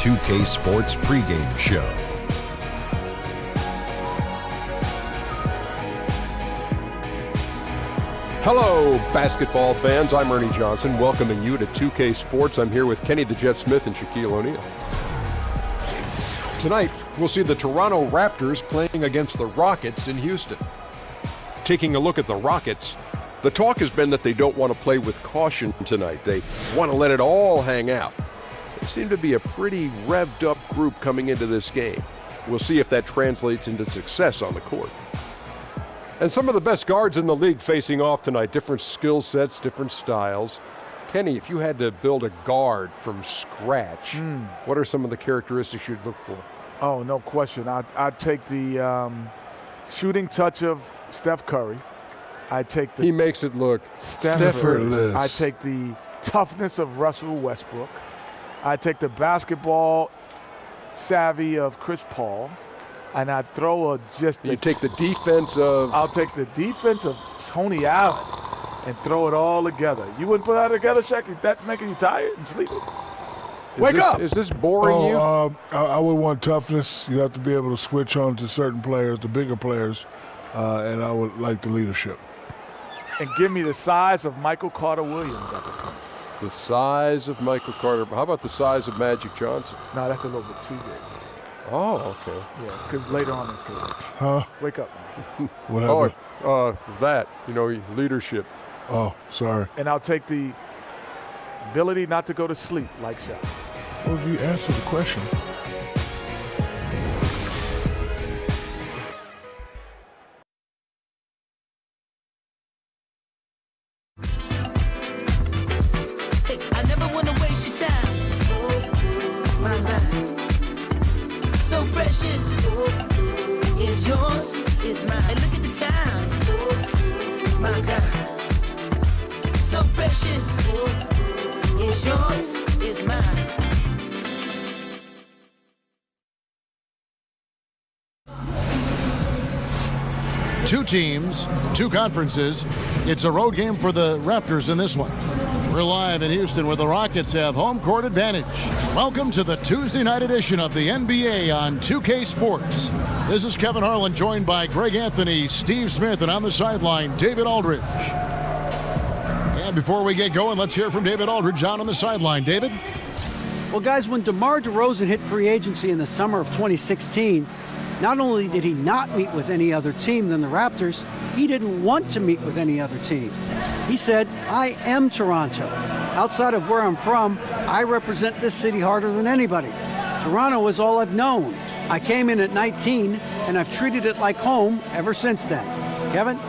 2K Sports pregame show. Hello, basketball fans. I'm Ernie Johnson, welcoming you to 2K Sports. I'm here with Kenny the Jet Smith and Shaquille O'Neal. Tonight, we'll see the Toronto Raptors playing against the Rockets in Houston. Taking a look at the Rockets, the talk has been that they don't want to play with caution tonight. They want to let it all hang out. They seem to be a pretty revved up group coming into this game. We'll see if that translates into success on the court. And some of the best guards in the league facing off tonight. Different skill sets, different styles. Kenny, if you had to build a guard from scratch, what are some of the characteristics you'd look for? Oh, no question. I'd take the shooting touch of Steph Curry. I'd take the He makes it look effortless. I'd take the toughness of Russell Westbrook. I'd take the basketball savvy of Chris Paul. And I'd throw You take the defense of... I'll take the defense of Tony Allen and throw it all together. You wouldn't put that together, Shaq? That's making you tired and sleepy? Wake up! Is this boring you? I would want toughness. You have to be able to switch on to certain players, the bigger players, and I would like the leadership. And give me the size of Michael Carter-Williams at the time. The size of Michael Carter. How about the size of Magic Johnson? No, that's a little bit too big. Oh, okay. Yeah, because later on in his career. Huh? Wake up. What happened? Leadership. Oh, sorry. And I'll take the ability not to go to sleep like Shaq. Well, if you answer the question. I never want to waste your time. My mind. So precious is yours, is mine. And look at the time, my God. So precious is yours, is mine. Two teams, two conferences. It's a road game for the Raptors in this one. We're live in Houston where the Rockets have home court advantage. Welcome to the Tuesday night edition of the NBA on 2K Sports. This is Kevin Harlan joined by Greg Anthony, Steve Smith, and on the sideline, David Aldridge. And before we get going, let's hear from David Aldridge out on the sideline. David? Well, guys, when DeMar DeRozan hit free agency in the summer of 2016, not only did he not meet with any other team than the Raptors, he didn't want to meet with any other team. He said, I am Toronto. Outside of where I'm from, I represent this city harder than anybody. Toronto is all I've known. I came in at 19, and I've treated it like home ever since then. Kevin?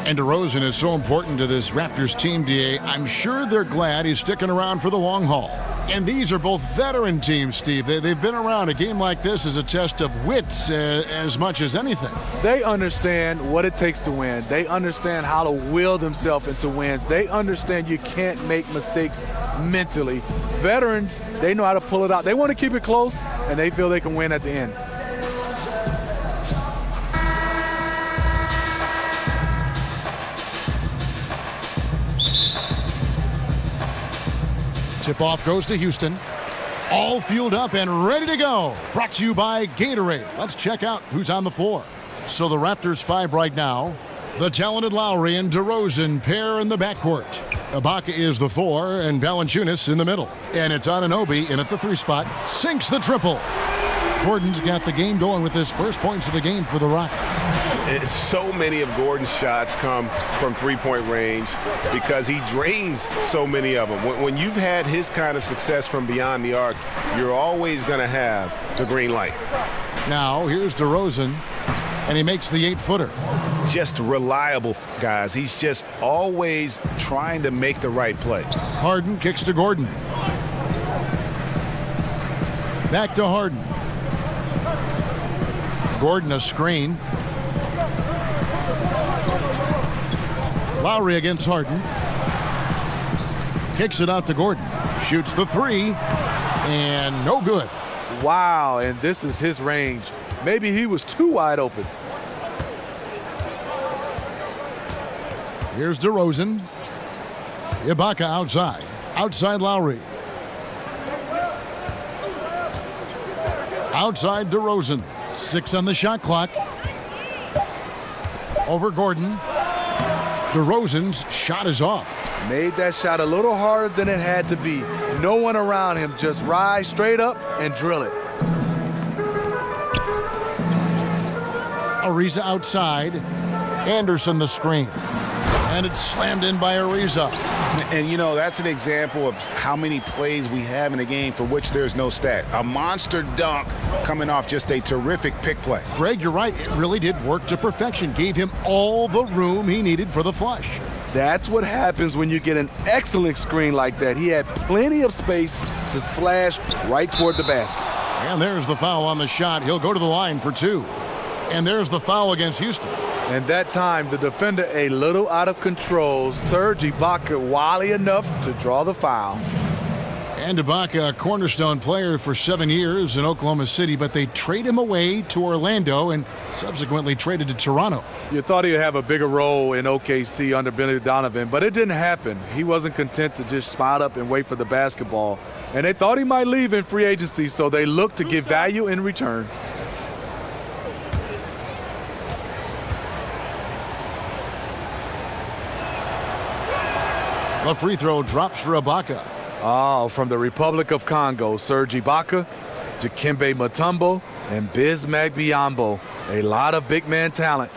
And DeRozan is so important to this Raptors team, DA. I'm sure they're glad he's sticking around for the long haul. And these are both veteran teams, Steve. They've been around. A game like this is a test of wits as much as anything. They understand what it takes to win. They understand how to will themselves into wins. They understand you can't make mistakes mentally. Veterans, they know how to pull it out. They want to keep it close, and they feel they can win at the end. Tip-off goes to Houston. All fueled up and ready to go. Brought to you by Gatorade. Let's check out who's on the floor. So the Raptors 5 right now. The talented Lowry and DeRozan pair in the backcourt. Ibaka is the 4 and Valanciunas in the middle. And it's Anunoby in at the 3 spot. Sinks the triple. Gordon's got the game going with his first points of the game for the Rockets. So many of Gordon's shots come from three-point range because he drains so many of them. When you've had his kind of success from beyond the arc, you're always going to have the green light. Now, here's DeRozan, and he makes the 8-footer. Just reliable, guys. He's just always trying to make the right play. Harden kicks to Gordon. Back to Harden. Gordon a screen. Lowry against Harden. Kicks it out to Gordon. Shoots the 3. And no good. Wow, and this is his range. Maybe he was too wide open. Here's DeRozan. Ibaka outside. Outside Lowry. Outside DeRozan. 6 on the shot clock. Over Gordon. DeRozan's shot is off. Made that shot a little harder than it had to be. No one around him. Just rise straight up and drill it. Ariza outside. Anderson the screen. And it's slammed in by Ariza. And, you know, that's an example of how many plays we have in a game for which there's no stat. A monster dunk coming off just a terrific pick play. Greg, you're right. It really did work to perfection. Gave him all the room he needed for the flush. That's what happens when you get an excellent screen like that. He had plenty of space to slash right toward the basket. And there's the foul on the shot. He'll go to the line for 2. And there's the foul against Houston. And that time, the defender a little out of control. Serge Ibaka wily enough to draw the foul. And Ibaka, a cornerstone player for 7 years in Oklahoma City, but they trade him away to Orlando and subsequently traded to Toronto. You thought he'd have a bigger role in OKC under Billy Donovan, but it didn't happen. He wasn't content to just spot up and wait for the basketball. And they thought he might leave in free agency, so they looked to get value in return. The free throw drops for Ibaka. Oh, from the Republic of Congo, Serge Ibaka, Dikembe Mutombo, and Bismack Biyombo. A lot of big man talent.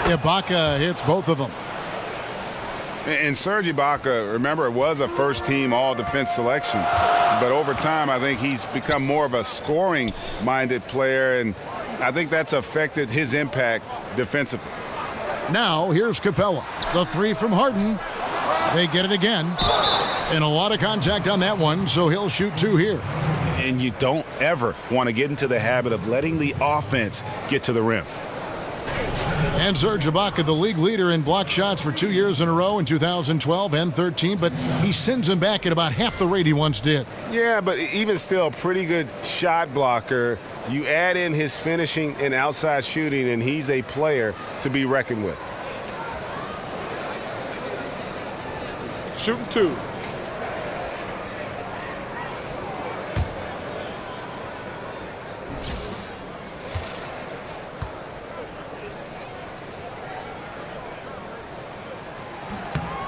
Ibaka hits both of them. And Serge Ibaka, remember, it was a first-team all-defense selection. But over time, I think he's become more of a scoring-minded player, and I think that's affected his impact defensively. Now, here's Capella. The 3 from Harden. They get it again. And a lot of contact on that one, so he'll shoot 2 here. And you don't ever want to get into the habit of letting the offense get to the rim. And Serge Ibaka, the league leader in block shots for 2 years in a row in 2012 and 13, but he sends them back at about half the rate he once did. Yeah, but even still, pretty good shot blocker. You add in his finishing and outside shooting, and he's a player to be reckoned with. Shooting 2.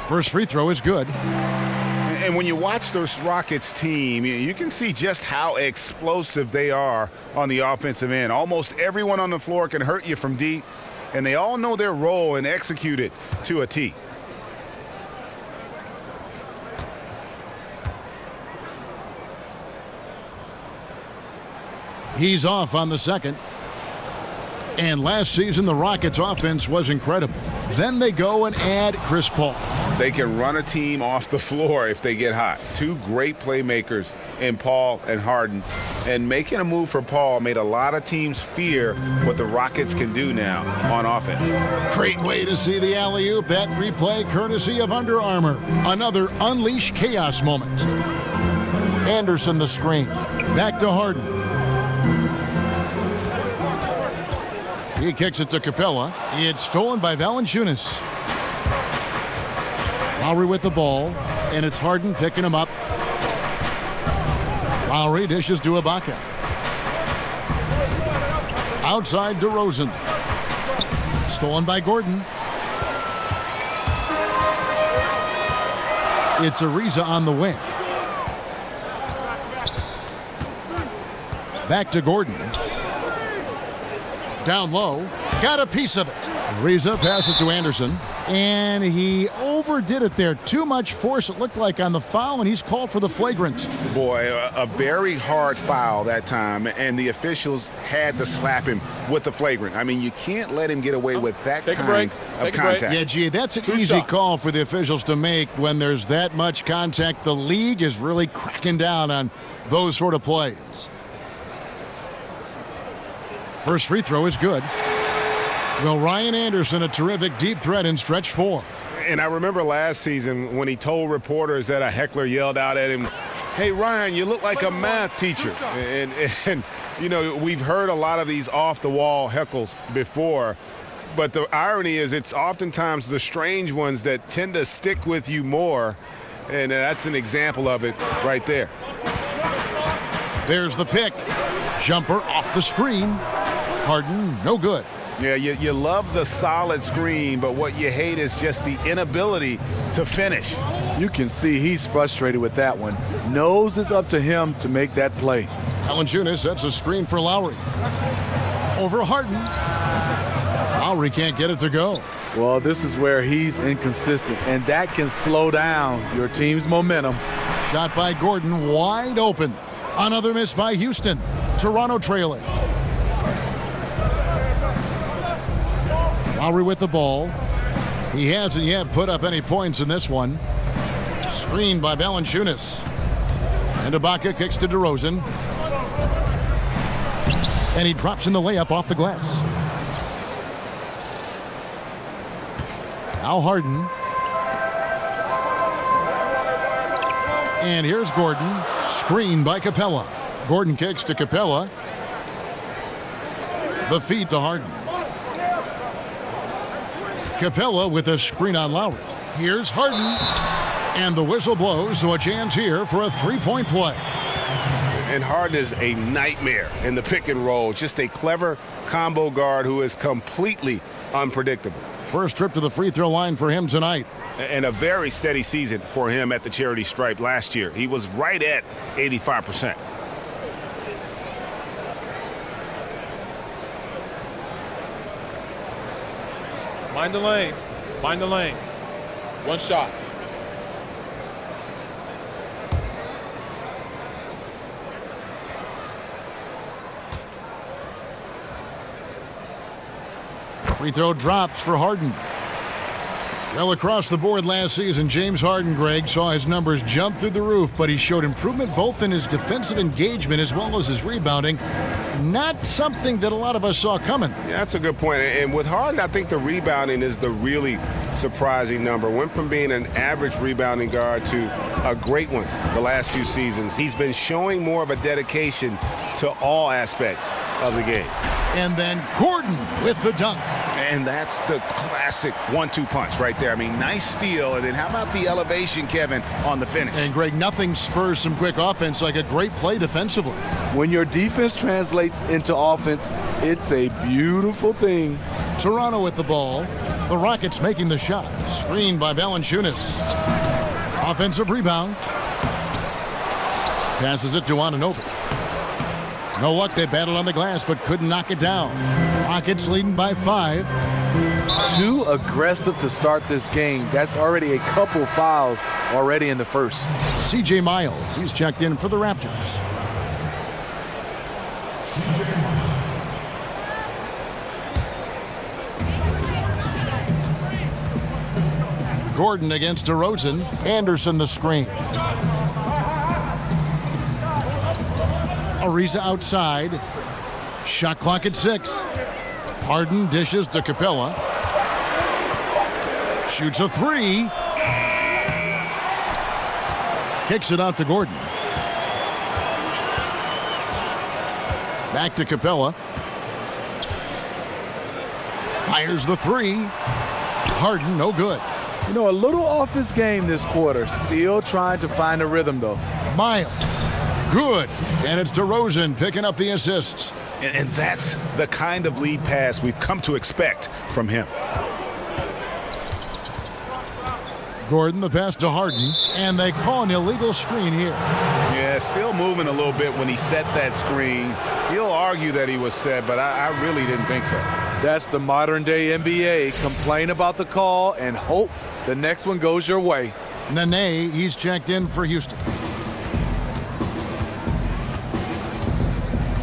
First free throw is good. And when you watch this Rockets team, you can see just how explosive they are on the offensive end. Almost everyone on the floor can hurt you from deep, and they all know their role and execute it to a T. He's off on the second. And last season, the Rockets' offense was incredible. Then they go and add Chris Paul. They can run a team off the floor if they get hot. 2 great playmakers in Paul and Harden. And making a move for Paul made a lot of teams fear what the Rockets can do now on offense. Great way to see the alley-oop. That replay courtesy of Under Armour. Another unleash chaos moment. Anderson the screen. Back to Harden. He kicks it to Capella. It's stolen by Valanciunas. Lowry with the ball, and it's Harden picking him up. Lowry dishes to Ibaka. Outside DeRozan. Stolen by Gordon. It's Ariza on the wing. Back to Gordon. Down low. Got a piece of it. Ariza passes it to Anderson. And he overdid it there. Too much force, it looked like, on the foul, and he's called for the flagrant. Boy, a very hard foul that time, and the officials had to slap him with the flagrant. I mean, you can't let him get away with that kind of contact. Yeah, gee, that's an easy call for the officials to make when there's that much contact. The league is really cracking down on those sort of plays. First free throw is good. Well, Ryan Anderson, a terrific deep threat in stretch 4. And I remember last season when he told reporters that a heckler yelled out at him, Hey, Ryan, you look like a math teacher. And you know, we've heard a lot of these off-the-wall heckles before, but the irony is it's oftentimes the strange ones that tend to stick with you more, and that's an example of it right there. There's the pick. Jumper off the screen. Harden, no good. Yeah, you love the solid screen, but what you hate is just the inability to finish. You can see he's frustrated with that one. Knows it's up to him to make that play. Valanciunas sets a screen for Lowry. Over Harden. Lowry can't get it to go. Well, this is where he's inconsistent, and that can slow down your team's momentum. Shot by Gordon, wide open. Another miss by Houston. Toronto trailing. Lowry with the ball. He hasn't yet put up any points in this one. Screened by Valanciunas. And Ibaka kicks to DeRozan. And he drops in the layup off the glass. Now Harden. And here's Gordon. Screened by Capella. Gordon kicks to Capella. The feed to Harden. Capella with a screen on Lowry. Here's Harden. And the whistle blows, so a chance here for a three-point play. And Harden is a nightmare in the pick and roll. Just a clever combo guard who is completely unpredictable. First trip to the free throw line for him tonight. And a very steady season for him at the charity stripe last year. He was right at 85%. Mind the lanes. Mind the lanes. One shot. Free throw drops for Harden. Well, across the board last season, James Harden, Greg, saw his numbers jump through the roof, but he showed improvement both in his defensive engagement as well as his rebounding. Not something that a lot of us saw coming. Yeah, that's a good point. And with Harden, I think the rebounding is the really surprising number. Went from being an average rebounding guard to a great one the last few seasons. He's been showing more of a dedication to all aspects of the game. And then Gordon with the dunk. And that's the classic 1-2 punch right there. I mean, nice steal. And then how about the elevation, Kevin, on the finish? And, Greg, nothing spurs some quick offense like a great play defensively. When your defense translates into offense, it's a beautiful thing. Toronto with the ball. The Rockets making the shot. Screened by Valanciunas. Offensive rebound. Passes it to Anunoby. No luck, they battled on the glass but couldn't knock it down. Rockets leading by 5. Too aggressive to start this game. That's already a couple fouls already in the first. C.J. Miles, he's checked in for the Raptors. Gordon against DeRozan. Anderson the screen. Ariza outside. Shot clock at 6. Harden dishes to Capella. Shoots a 3. Kicks it out to Gordon. Back to Capella. Fires the 3. Harden, no good. You know, a little off his game this quarter. Still trying to find a rhythm, though. Miles. Good. And it's DeRozan picking up the assists. And that's the kind of lead pass we've come to expect from him. Gordon, the pass to Harden, and they call an illegal screen here. Yeah, still moving a little bit when he set that screen. He'll argue that he was set, but I really didn't think so. That's the modern-day NBA. Complain about the call and hope the next one goes your way. Nene, he's checked in for Houston.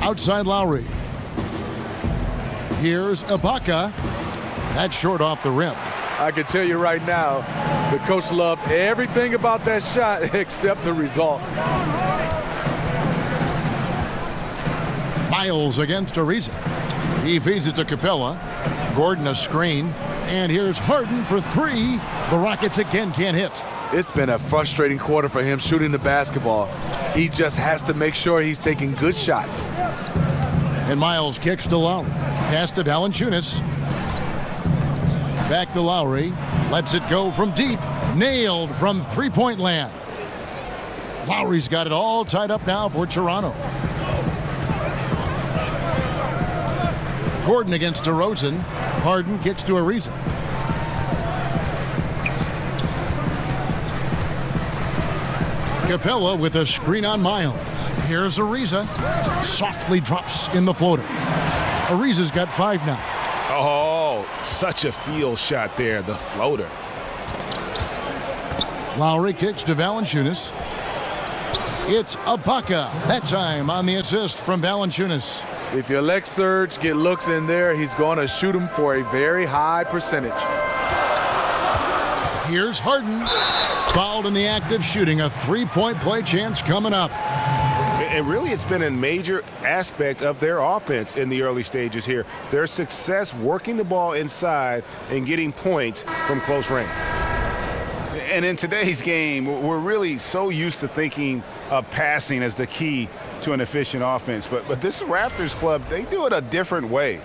Outside Lowry. Here's Ibaka. That's short off the rim. I can tell you right now, the coach loved everything about that shot except the result. Miles against Ariza. He feeds it to Capella. Gordon a screen. And here's Harden for 3. The Rockets again can't hit. It's been a frustrating quarter for him shooting the basketball. He just has to make sure he's taking good shots. And Miles kicks to Lowry. Pass to Valanciunas. Back to Lowry. Lets it go from deep. Nailed from three-point land. Lowry's got it all tied up now for Toronto. Gordon against DeRozan. Harden kicks to Ariza. Capella with a screen on Miles. Here's Ariza. Softly drops in the floater. Ariza's got 5 now. Oh, such a field shot there, the floater. Lowry kicks to Valanciunas. It's Ibaka. That time on the assist from Valanciunas. If you let Serge get looks in there, he's going to shoot him for a very high percentage. Here's Harden. Fouled in the act of shooting. A three-point play chance coming up. And really, it's been a major aspect of their offense in the early stages here. Their success working the ball inside and getting points from close range. And in today's game, we're really so used to thinking of passing as the key to an efficient offense. But this Raptors club, they do it a different way.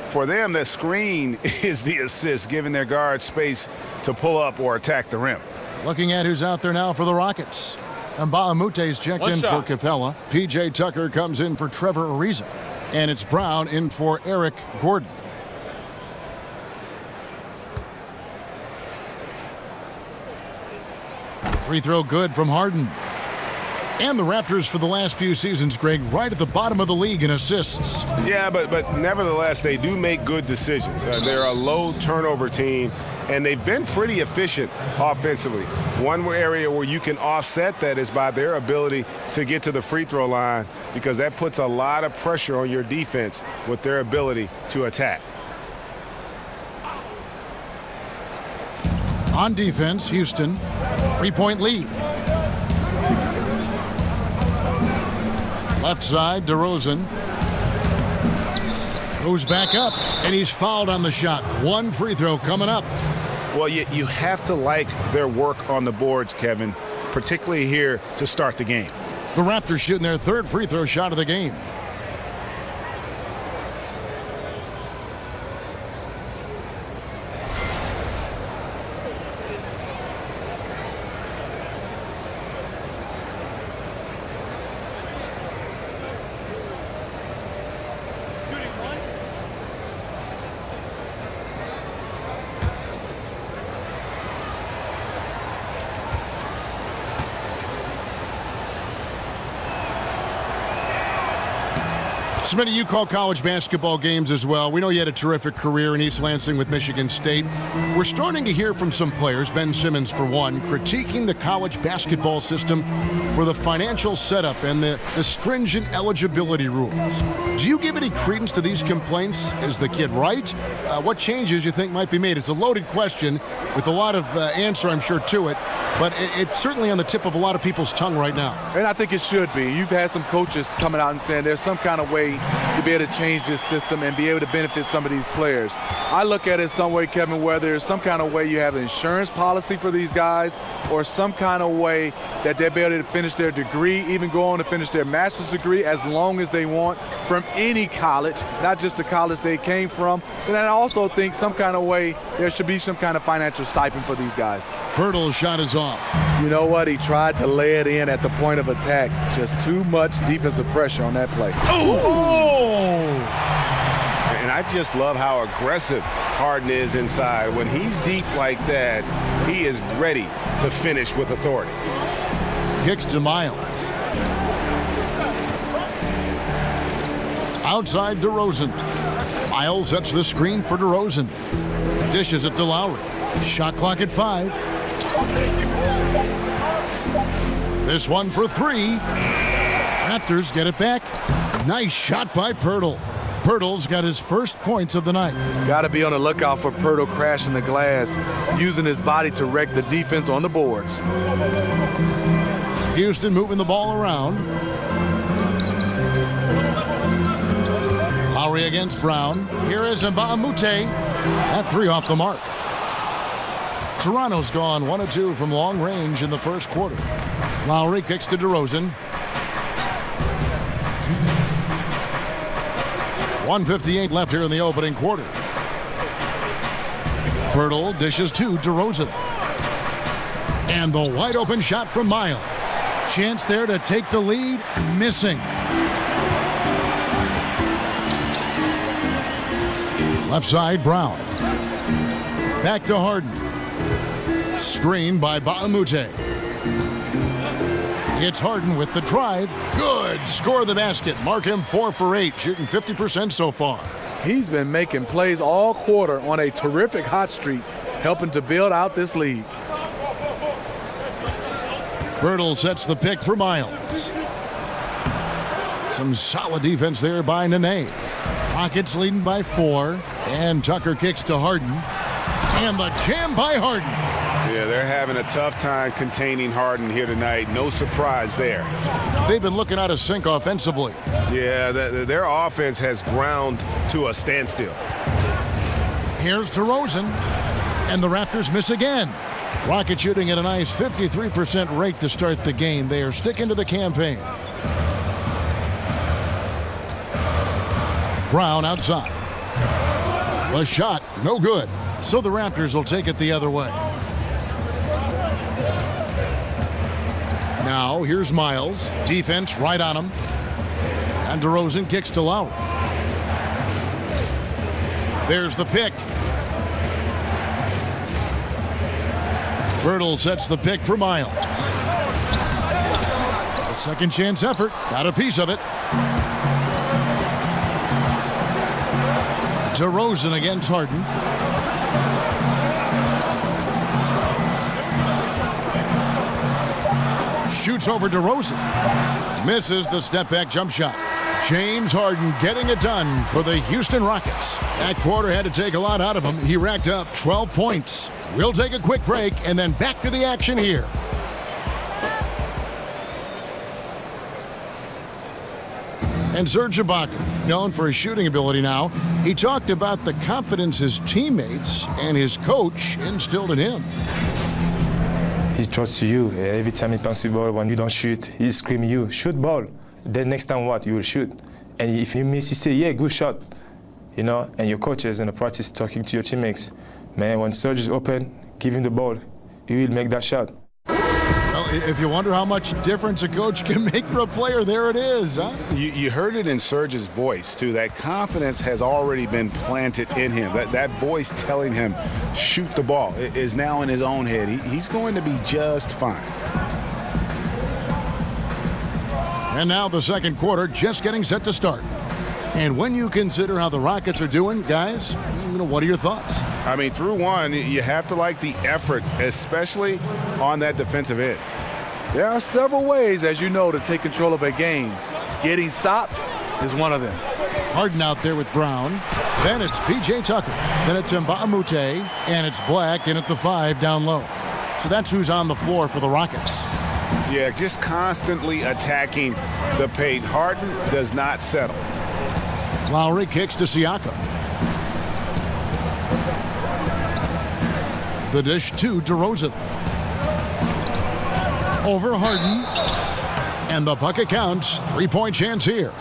For them, the screen is the assist, giving their guards space to pull up or attack the rim. Looking at who's out there now for the Rockets. Mbaamute's checked in for Capella. P.J. Tucker comes in for Trevor Ariza. And it's Brown in for Eric Gordon. Free throw good from Harden. And the Raptors for the last few seasons, Greg, right at the bottom of the league in assists. Yeah, but nevertheless, they do make good decisions. They're a low turnover team, and they've been pretty efficient offensively. One area where you can offset that is by their ability to get to the free throw line, because that puts a lot of pressure on your defense with their ability to attack. On defense, Houston, 3-point lead. Left side, DeRozan goes back up, and he's fouled on the shot. One free throw coming up. Well, you have to like their work on the boards, Kevin, particularly here to start the game. The Raptors shooting their third free throw shot of the game. So many of you call college basketball games as well. We know you had a terrific career in East Lansing with Michigan State. We're starting to hear from some players, Ben Simmons for one, critiquing the college basketball system for the financial setup and the stringent eligibility rules. Do you give any credence to these complaints? Is the kid right? What changes you think might be made? It's a loaded question with a lot of answer, I'm sure, to it. But it's certainly on the tip of a lot of people's tongue right now. And I think it should be. You've had some coaches coming out and saying there's some kind of way to be able to change this system and be able to benefit some of these players. I look at it some way, Kevin, where there's some kind of way you have an insurance policy for these guys, or some kind of way that they'll be able to finish their degree, even go on to finish their master's degree as long as they want from any college, not just the college they came from. And I also think some kind of way there should be some kind of financial stipend for these guys. Hurdle's shot is off. You know what? He tried to lay it in at the point of attack. Just too much defensive pressure on that play. And I just love how aggressive Harden is inside. When he's deep like that, he is ready to finish with authority. Kicks to Miles. Outside DeRozan. Miles sets the screen for DeRozan. Dishes it to Lowry. Shot clock at 5. This one for 3. Raptors get it back. Nice shot by Pirtle. Pirtle's got his first points of the night. Got to be on the lookout for Pirtle crashing the glass, using his body to wreck the defense on the boards. Houston moving the ball around. Lowry against Brown. Here is Mbaamoute. That 3 off the mark. Toronto's gone 1 of 2 from long range in the first quarter. Lowry kicks to DeRozan. 1:58 left here in the opening quarter. Pirtle dishes to DeRozan. And the wide open shot from Miles. Chance there to take the lead. Missing. Left side, Brown. Back to Harden. Screen by Baamute. It's Harden with the drive. Good. Score the basket. Mark him 4 for 8, shooting 50% so far. He's been making plays all quarter on a terrific hot streak, helping to build out this lead. Pirtle sets the pick for Miles. Some solid defense there by Nene. Rockets leading by 4. And Tucker kicks to Harden. And the jam by Harden. Yeah, they're having a tough time containing Harden here tonight. No surprise there. They've been looking out of sync offensively. Yeah, their offense has ground to a standstill. Here's DeRozan. And the Raptors miss again. Rocket shooting at a nice 53% rate to start the game. They are sticking to the campaign. Brown outside. The shot, no good. So the Raptors will take it the other way. Now, here's Miles. Defense right on him. And DeRozan kicks to Lowry. There's the pick. Pirtle sets the pick for Miles. A second chance effort. Got a piece of it. DeRozan against Harden. Shoots over DeRozan. Misses the step-back jump shot. James Harden getting it done for the Houston Rockets. That quarter had to take a lot out of him. He racked up 12 points. We'll take a quick break and then back to the action here. And Serge Ibaka, known for his shooting ability now, he talked about the confidence his teammates and his coach instilled in him. He trusts you. Every time he passes the ball, when you don't shoot, he's screaming you, shoot ball. Then next time what? You will shoot. And if you miss, you say, yeah, good shot. You know, and your coaches in the practice talking to your teammates. Man, when Serge is open, give him the ball. He will make that shot. Well, if you wonder how much difference a coach can make for a player, there it is, huh? You heard it in Serge's voice, too. That confidence has already been planted in him. That voice telling him, shoot the ball, is now in his own head. He's going to be just fine. And now the second quarter just getting set to start. And when you consider how the Rockets are doing, guys, what are your thoughts? I mean, through one, you have to like the effort, especially on that defensive end. There are several ways, as you know, to take control of a game. Getting stops is one of them. Harden out there with Brown. Then it's P.J. Tucker. Then it's Mbamute. And it's Black in at the 5 down low. So that's who's on the floor for the Rockets. Yeah, just constantly attacking the paint. Harden does not settle. Lowry kicks to Siakam. The dish to DeRozan. Over Harden. And the bucket counts. 3-point chance here.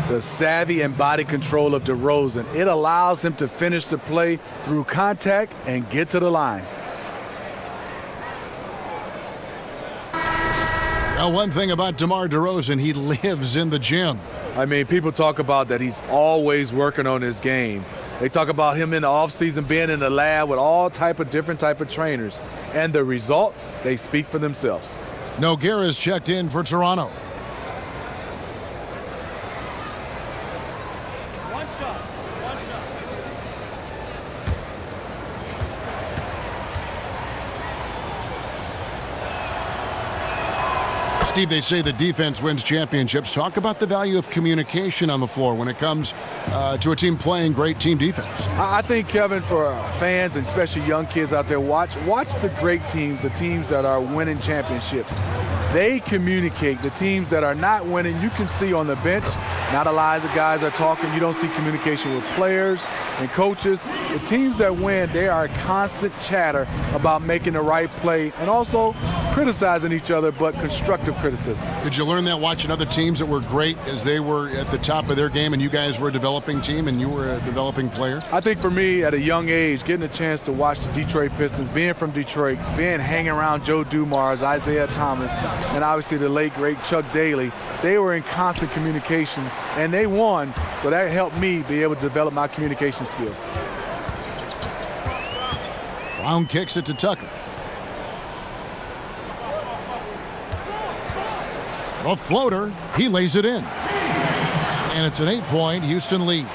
The savvy and body control of DeRozan. It allows him to finish the play through contact and get to the line. Now, one thing about DeMar DeRozan, he lives in the gym. I mean, people talk about that he's always working on his game. They talk about him in the offseason being in the lab with all different type of trainers. And the results, they speak for themselves. Nogueira's checked in for Toronto. Steve, they say the defense wins championships. Talk about the value of communication on the floor when it comes to a team playing great team defense. I think, Kevin, for fans and especially young kids out there, watch the great teams, the teams that are winning championships. They communicate. The teams that are not winning, you can see on the bench, Not a lot of guys are talking. You don't see communication with players and coaches. The teams that win, they are constant chatter about making the right play and also criticizing each other, but constructive criticism. Did you learn that watching other teams that were great as they were at the top of their game and you guys were a developing team and you were a developing player? I think for me, at a young age, getting a chance to watch the Detroit Pistons, being from Detroit, hanging around Joe Dumars, Isaiah Thomas, and obviously the late, great Chuck Daly, they were in constant communication, and they won, so that helped me be able to develop my communication skills. Brown kicks it to Tucker. A floater, he lays it in. And it's an 8-point Houston lead.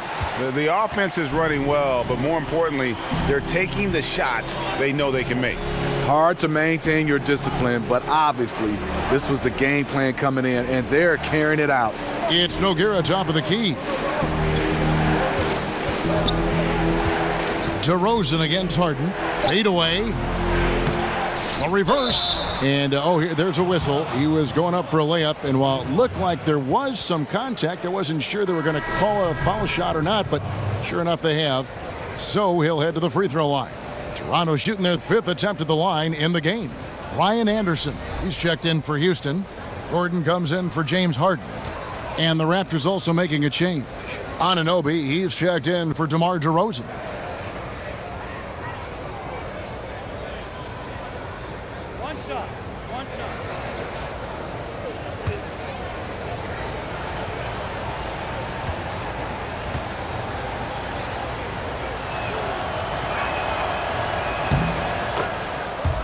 The offense is running well, but more importantly, they're taking the shots they know they can make. Hard to maintain your discipline, but obviously this was the game plan coming in, and they're carrying it out. It's Nogueira top of the key. DeRozan against Harden. Fade away. A reverse. And, there's a whistle. He was going up for a layup, and while it looked like there was some contact, I wasn't sure they were going to call it a foul shot or not, but sure enough they have. So he'll head to the free throw line. Toronto shooting their 5th attempt at the line in the game. Ryan Anderson, he's checked in for Houston. Gordon comes in for James Harden. And the Raptors also making a change. Anunoby, he's checked in for DeMar DeRozan.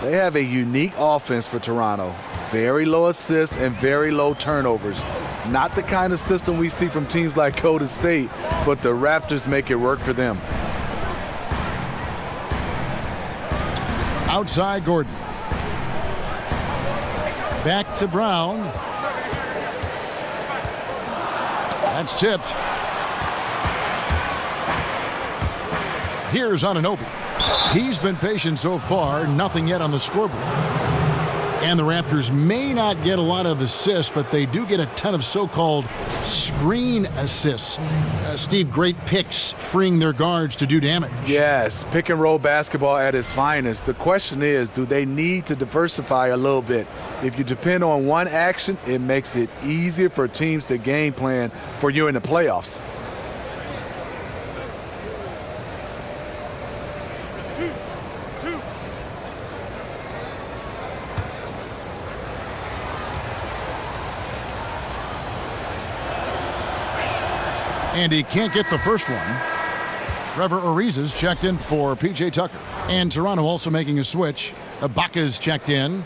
They have a unique offense for Toronto. Very low assists and very low turnovers. Not the kind of system we see from teams like Golden State, but the Raptors make it work for them. Outside Gordon. Back to Brown. That's tipped. Here's Anunoby. He's been patient so far, nothing yet on the scoreboard. And the Raptors may not get a lot of assists, but they do get a ton of so-called screen assists. Steve, great picks, freeing their guards to do damage. Yes, pick and roll basketball at its finest. The question is, do they need to diversify a little bit? If you depend on one action, it makes it easier for teams to game plan for you in the playoffs. And he can't get the first one. Trevor Ariza's checked in for P.J. Tucker. And Toronto also making a switch. Ibaka's checked in.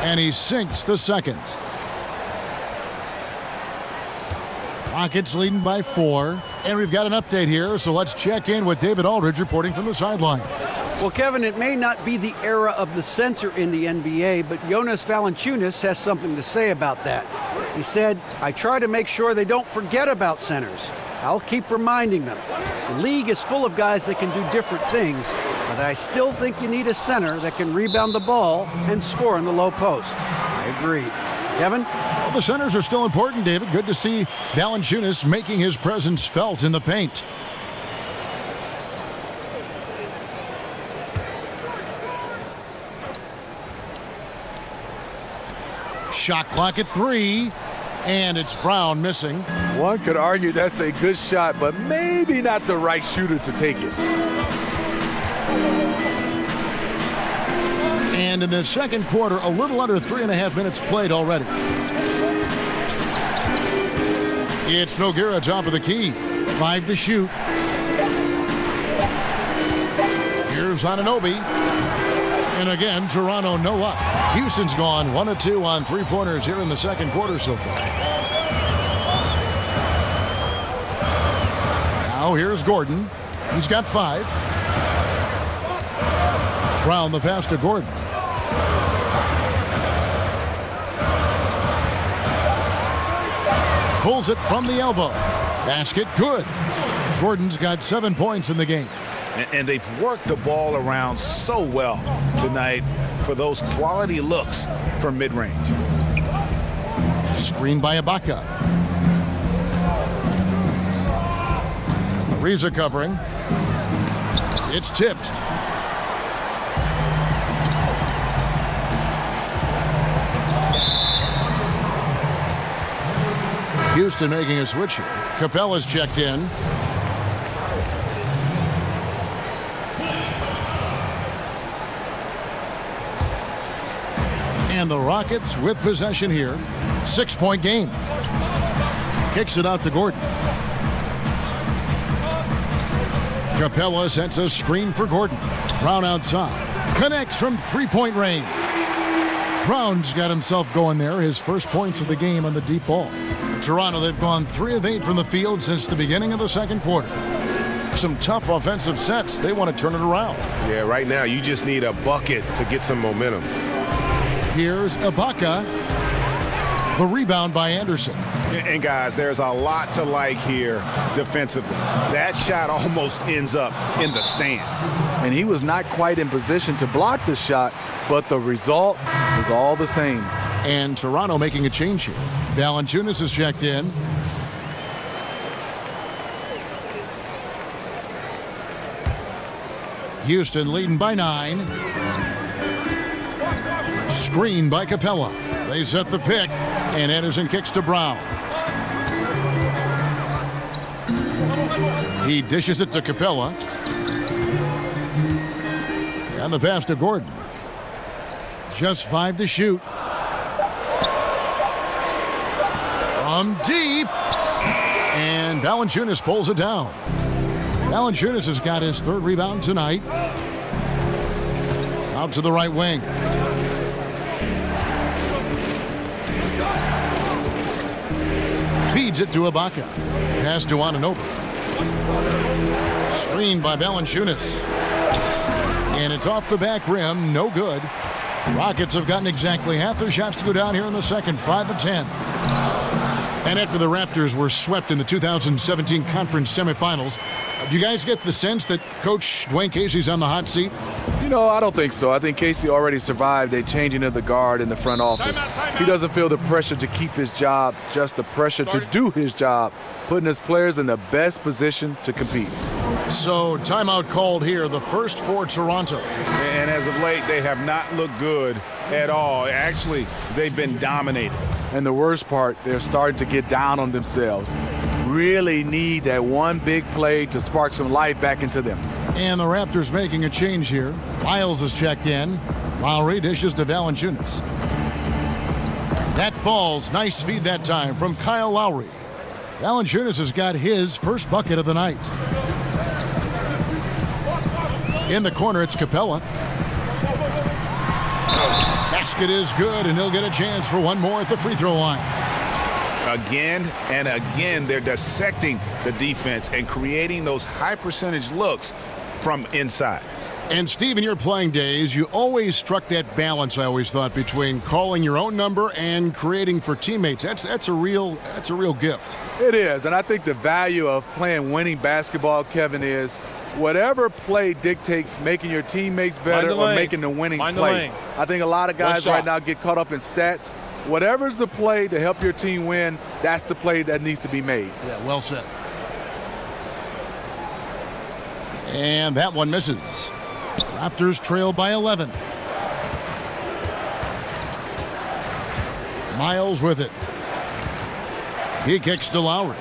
And he sinks the second. Rockets leading by 4. And we've got an update here, so let's check in with David Aldridge reporting from the sideline. Well, Kevin, it may not be the era of the center in the NBA, but Jonas Valanciunas has something to say about that. He said, "I try to make sure they don't forget about centers. I'll keep reminding them. The league is full of guys that can do different things, but I still think you need a center that can rebound the ball and score in the low post." I agree. Kevin? Well, the centers are still important, David. Good to see Valanciunas making his presence felt in the paint. Shot clock at 3, and it's Brown missing. One could argue that's a good shot, but maybe not the right shooter to take it. And in the second quarter, a little under 3.5 minutes played already. It's Nogueira top of the key. 5 to shoot. Here's Anunoby. And again, Toronto no up. Houston's gone 1 of 2 on 3-pointers here in the second quarter so far. Now here's Gordon. He's got 5. Brown the pass to Gordon. Pulls it from the elbow. Basket good. Gordon's got 7 points in the game. And they've worked the ball around so well tonight for those quality looks from mid-range. Screen by Ibaka. Ariza covering. It's tipped. Houston making a switch here. Capella's checked in. And the Rockets with possession here. 6-point game. Kicks it out to Gordon. Capella sets a screen for Gordon. Brown outside. Connects from 3-point range. Brown's got himself going there. His first points of the game on the deep ball. Toronto, they've gone 3 of 8 from the field since the beginning of the second quarter. Some tough offensive sets. They want to turn it around. Yeah, right now you just need a bucket to get some momentum. Here's Ibaka. The rebound by Anderson. And guys, there's a lot to like here defensively. That shot almost ends up in the stands. And he was not quite in position to block the shot, but the result was all the same. And Toronto making a change here. Valanciunas is checked in. Houston leading by 9. Screen by Capella. They set the pick, and Anderson kicks to Brown. He dishes it to Capella. And the pass to Gordon. Just 5 to shoot. From deep. And Valanciunas pulls it down. Valanciunas has got his 3rd rebound tonight. Out to the right wing. Feeds it to Ibaka. Pass to Anunoby. Screened by Valanciunas. And it's off the back rim. No good. Rockets have gotten exactly half their shots to go down here in the second. 5 of 10. And after the Raptors were swept in the 2017 conference semifinals, do you guys get the sense that Coach Dwayne Casey's on the hot seat? You know, I don't think so. I think Casey already survived a changing of the guard in the front office. He doesn't feel the pressure to keep his job, just the pressure to do his job, putting his players in the best position to compete. So timeout called here, the first for Toronto. And as of late, they have not looked good at all. Actually, they've been dominated. And the worst part, they're starting to get down on themselves. Really need that one big play to spark some life back into them. And the Raptors making a change here. Miles is checked in. Lowry dishes to Valanciunas. That falls. Nice feed that time from Kyle Lowry. Valanciunas has got his first bucket of the night. In the corner, it's Capella. Basket is good, and he'll get a chance for one more at the free throw line. Again and again, they're dissecting the defense and creating those high percentage looks from inside. And Steve, in your playing days, you always struck that balance, I always thought, between calling your own number and creating for teammates. That's a real gift. It is, and I think the value of playing winning basketball, Kevin, is whatever play dictates making your teammates better or making the winning play. I think a lot of guys right now get caught up in stats. Whatever's the play to help your team win, that's the play that needs to be made. Yeah, well said. And that one misses. Raptors trail by 11. Miles with it. He kicks to Lowry.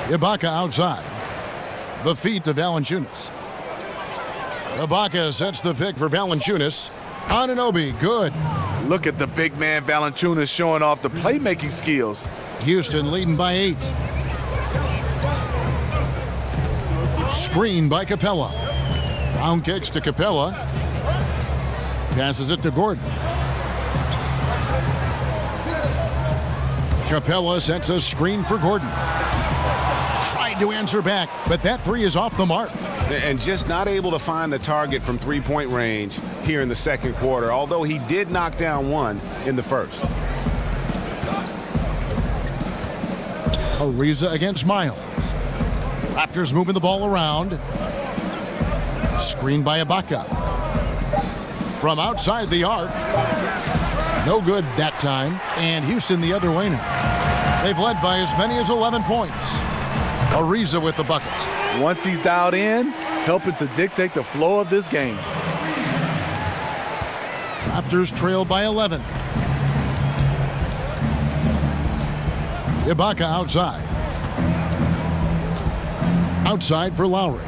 Ibaka outside. The feed to Valanciunas. Ibaka sets the pick for Valanciunas. Anunoby, good. Look at the big man Valanciunas showing off the playmaking skills. Houston leading by 8. Screen by Capella. Brown kicks to Capella. Passes it to Gordon. Capella sets a screen for Gordon. Tried to answer back, but that 3 is off the mark. and just not able to find the target from three-point range here in the second quarter, although he did knock down one in the first. Ariza against Miles. Raptors moving the ball around. Screen by Ibaka. From outside the arc. No good that time. And Houston the other way now. They've led by as many as 11 points. Ariza with the bucket. Once he's dialed in, helping to dictate the flow of this game. Raptors trail by 11. Ibaka outside. Outside for Lowry.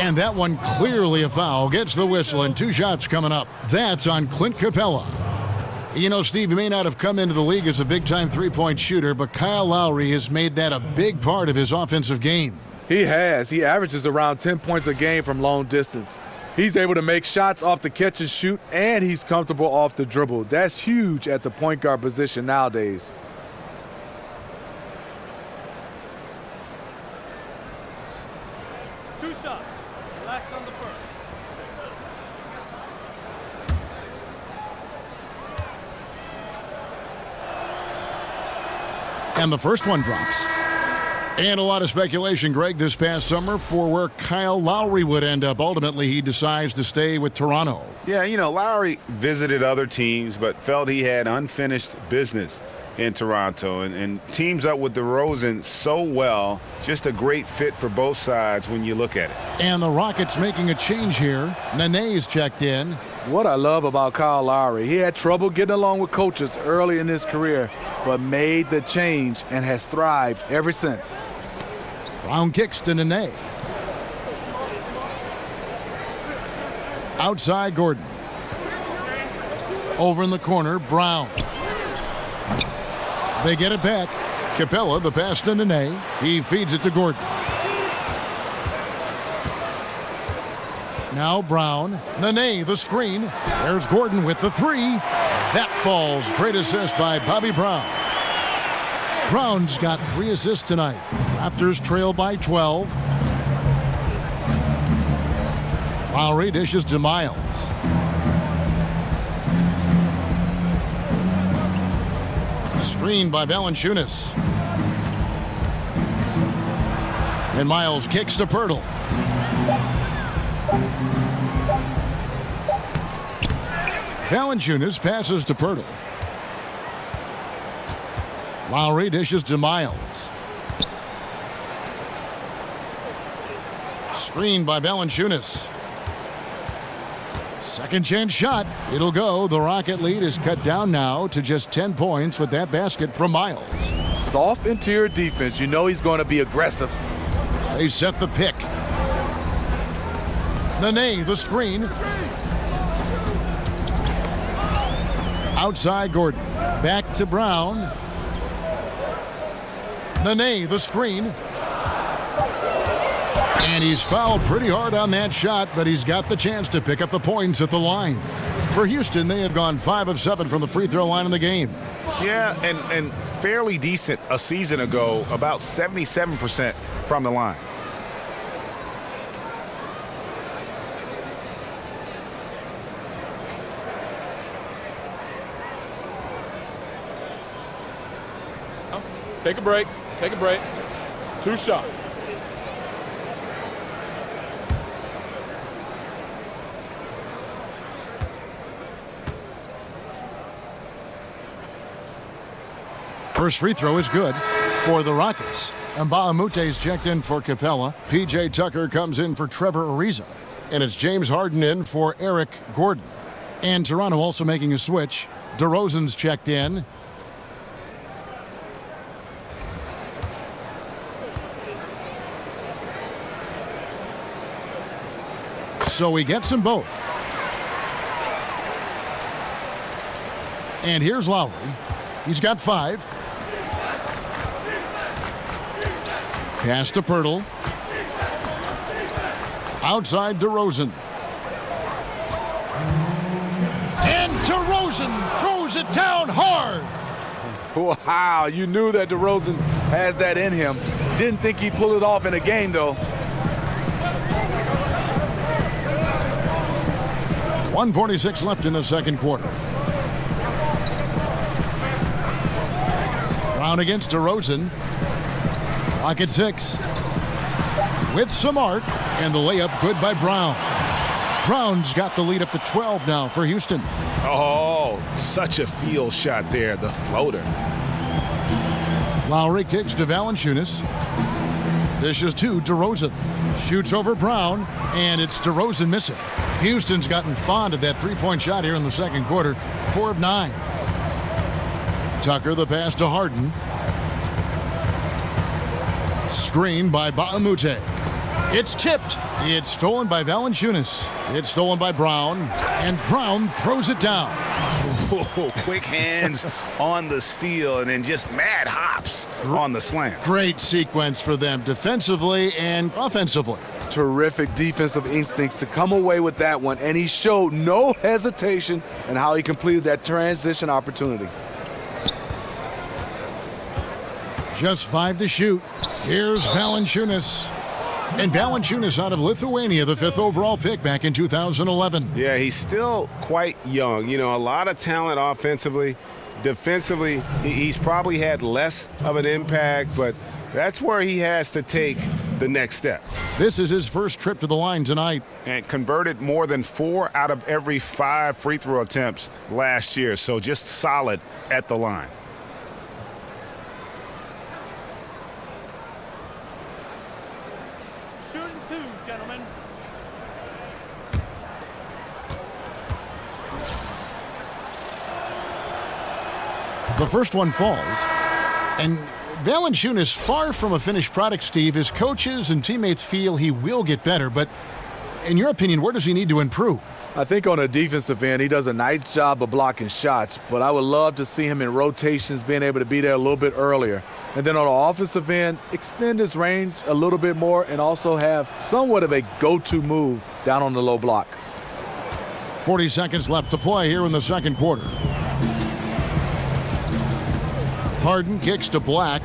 And that one clearly a foul. Gets the whistle and 2 shots coming up. That's on Clint Capella. You know, Steve, he may not have come into the league as a big-time three-point shooter, but Kyle Lowry has made that a big part of his offensive game. He has. He averages around 10 points a game from long distance. He's able to make shots off the catch and shoot, and he's comfortable off the dribble. That's huge at the point guard position nowadays. Two shots. Relax on the first. And the first one drops. And a lot of speculation, Greg, this past summer for where Kyle Lowry would end up. Ultimately, he decides to stay with Toronto. Yeah, you know, Lowry visited other teams but felt he had unfinished business in Toronto and teams up with DeRozan so well. Just a great fit for both sides when you look at it. And the Rockets making a change here. Nene's checked in. What I love about Kyle Lowry, he had trouble getting along with coaches early in his career, but made the change and has thrived ever since. Brown kicks to Nene. Outside Gordon. Over in the corner, Brown. They get it back. Capella, the pass to Nene. He feeds it to Gordon. Now Brown. Nene, the screen. There's Gordon with the three. That falls. Great assist by Bobby Brown. Brown's got 3 assists tonight. Raptors trail by 12. Lowry dishes to Miles. Screen by Valanciunas. And Miles kicks to Pirtle. Valanciunas passes to Pirtle. Lowry dishes to Miles. Screen by Valanciunas. Second chance shot. It'll go. The Rocket lead is cut down now to just 10 points with that basket from Miles. Soft interior defense. You know he's going to be aggressive. They set the pick. Nene, the screen. Outside Gordon. Back to Brown. Nene, the screen. And he's fouled pretty hard on that shot, but he's got the chance to pick up the points at the line. For Houston, they have gone 5 of 7 from the free throw line in the game. Yeah, and fairly decent a season ago, about 77% from the line. Take a break. Take a break. 2 shots. First free throw is good for the Rockets. And Mbaamute's checked in for Capella. P.J. Tucker comes in for Trevor Ariza. And it's James Harden in for Eric Gordon. And Toronto also making a switch. DeRozan's checked in. So he gets them both. And here's Lowry. He's got 5. Pass to Pirtle. Outside DeRozan. And DeRozan throws it down hard. Wow, you knew that DeRozan has that in him. Didn't think he'd pull it off in a game, though. 1:46 left in the second quarter. Brown against DeRozan. Clock at 6. With some arc, and the layup good by Brown. Brown's got the lead up to 12 now for Houston. Oh, such a field shot there, the floater. Lowry kicks to Valanciunas. Dishes to DeRozan. Shoots over Brown, and it's DeRozan missing. Houston's gotten fond of that three-point shot here in the second quarter. 4 of 9. Tucker the pass to Harden. Screen by Baamute. It's tipped. It's stolen by Valanciunas. It's stolen by Brown, and Brown throws it down. Oh, quick hands on the steal and then just mad hops on the slam. Great sequence for them defensively and offensively. Terrific defensive instincts to come away with that one, and he showed no hesitation in how he completed that transition opportunity. Just 5 to shoot. Here's Valanciunas. And Valanciunas out of Lithuania, the 5th overall pick back in 2011. Yeah, he's still quite young. You know, a lot of talent offensively. Defensively, he's probably had less of an impact, but that's where he has to take the next step. This is his first trip to the line tonight. And converted more than 4 out of every 5 free throw attempts last year, so just solid at the line. Shooting 2, gentlemen. The first one falls, and Valanciunas, far from a finished product, Steve. His coaches and teammates feel he will get better, but in your opinion, where does he need to improve? I think on a defensive end, he does a nice job of blocking shots, but I would love to see him in rotations, being able to be there a little bit earlier. And then on the offensive end, extend his range a little bit more and also have somewhat of a go-to move down on the low block. 40 seconds left to play here in the second quarter. Harden kicks to Black.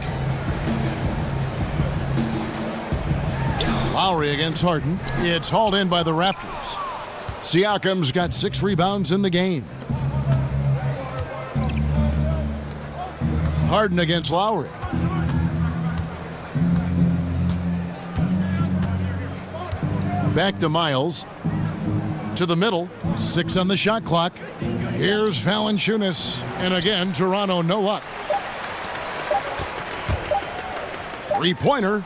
Lowry against Harden. It's hauled in by the Raptors. Siakam's got 6 rebounds in the game. Harden against Lowry. Back to Miles. To the middle. 6 on the shot clock. Here's Valanciunas. And again, Toronto no luck. Three-pointer.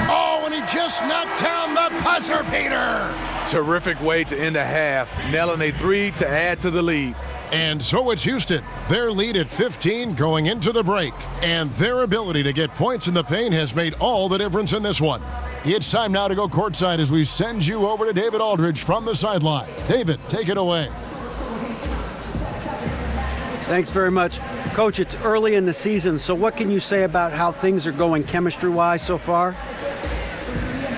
Oh, and he just knocked down the buzzer beater. Terrific way to end the half, nailing a 3 to add to the lead. And so it's Houston. Their lead at 15 going into the break. And their ability to get points in the paint has made all the difference in this one. It's time now to go courtside as we send you over to David Aldridge from the sideline. David, take it away. Thanks very much. Coach, it's early in the season, so what can you say about how things are going chemistry-wise so far?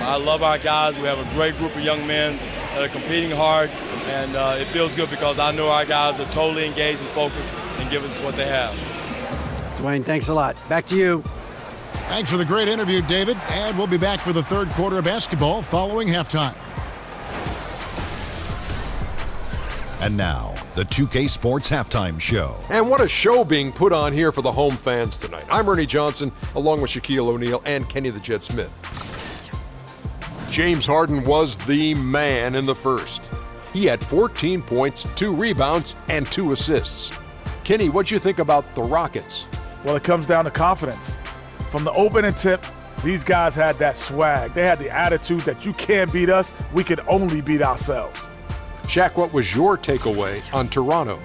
I love our guys. We have a great group of young men that are competing hard, and it feels good because I know our guys are totally engaged and focused and giving us what they have. Dwayne, thanks a lot. Back to you. Thanks for the great interview, David. And we'll be back for the third quarter of basketball following halftime. And now, the 2K Sports Halftime Show. And what a show being put on here for the home fans tonight. I'm Ernie Johnson, along with Shaquille O'Neal and Kenny the Jet Smith. James Harden was the man in the first. He had 14 points, 2 rebounds, and 2 assists. Kenny, what'd you think about the Rockets? Well, it comes down to confidence. From the opening tip, these guys had that swag. They had the attitude that you can't beat us, we can only beat ourselves. Shaq, what was your takeaway on Toronto?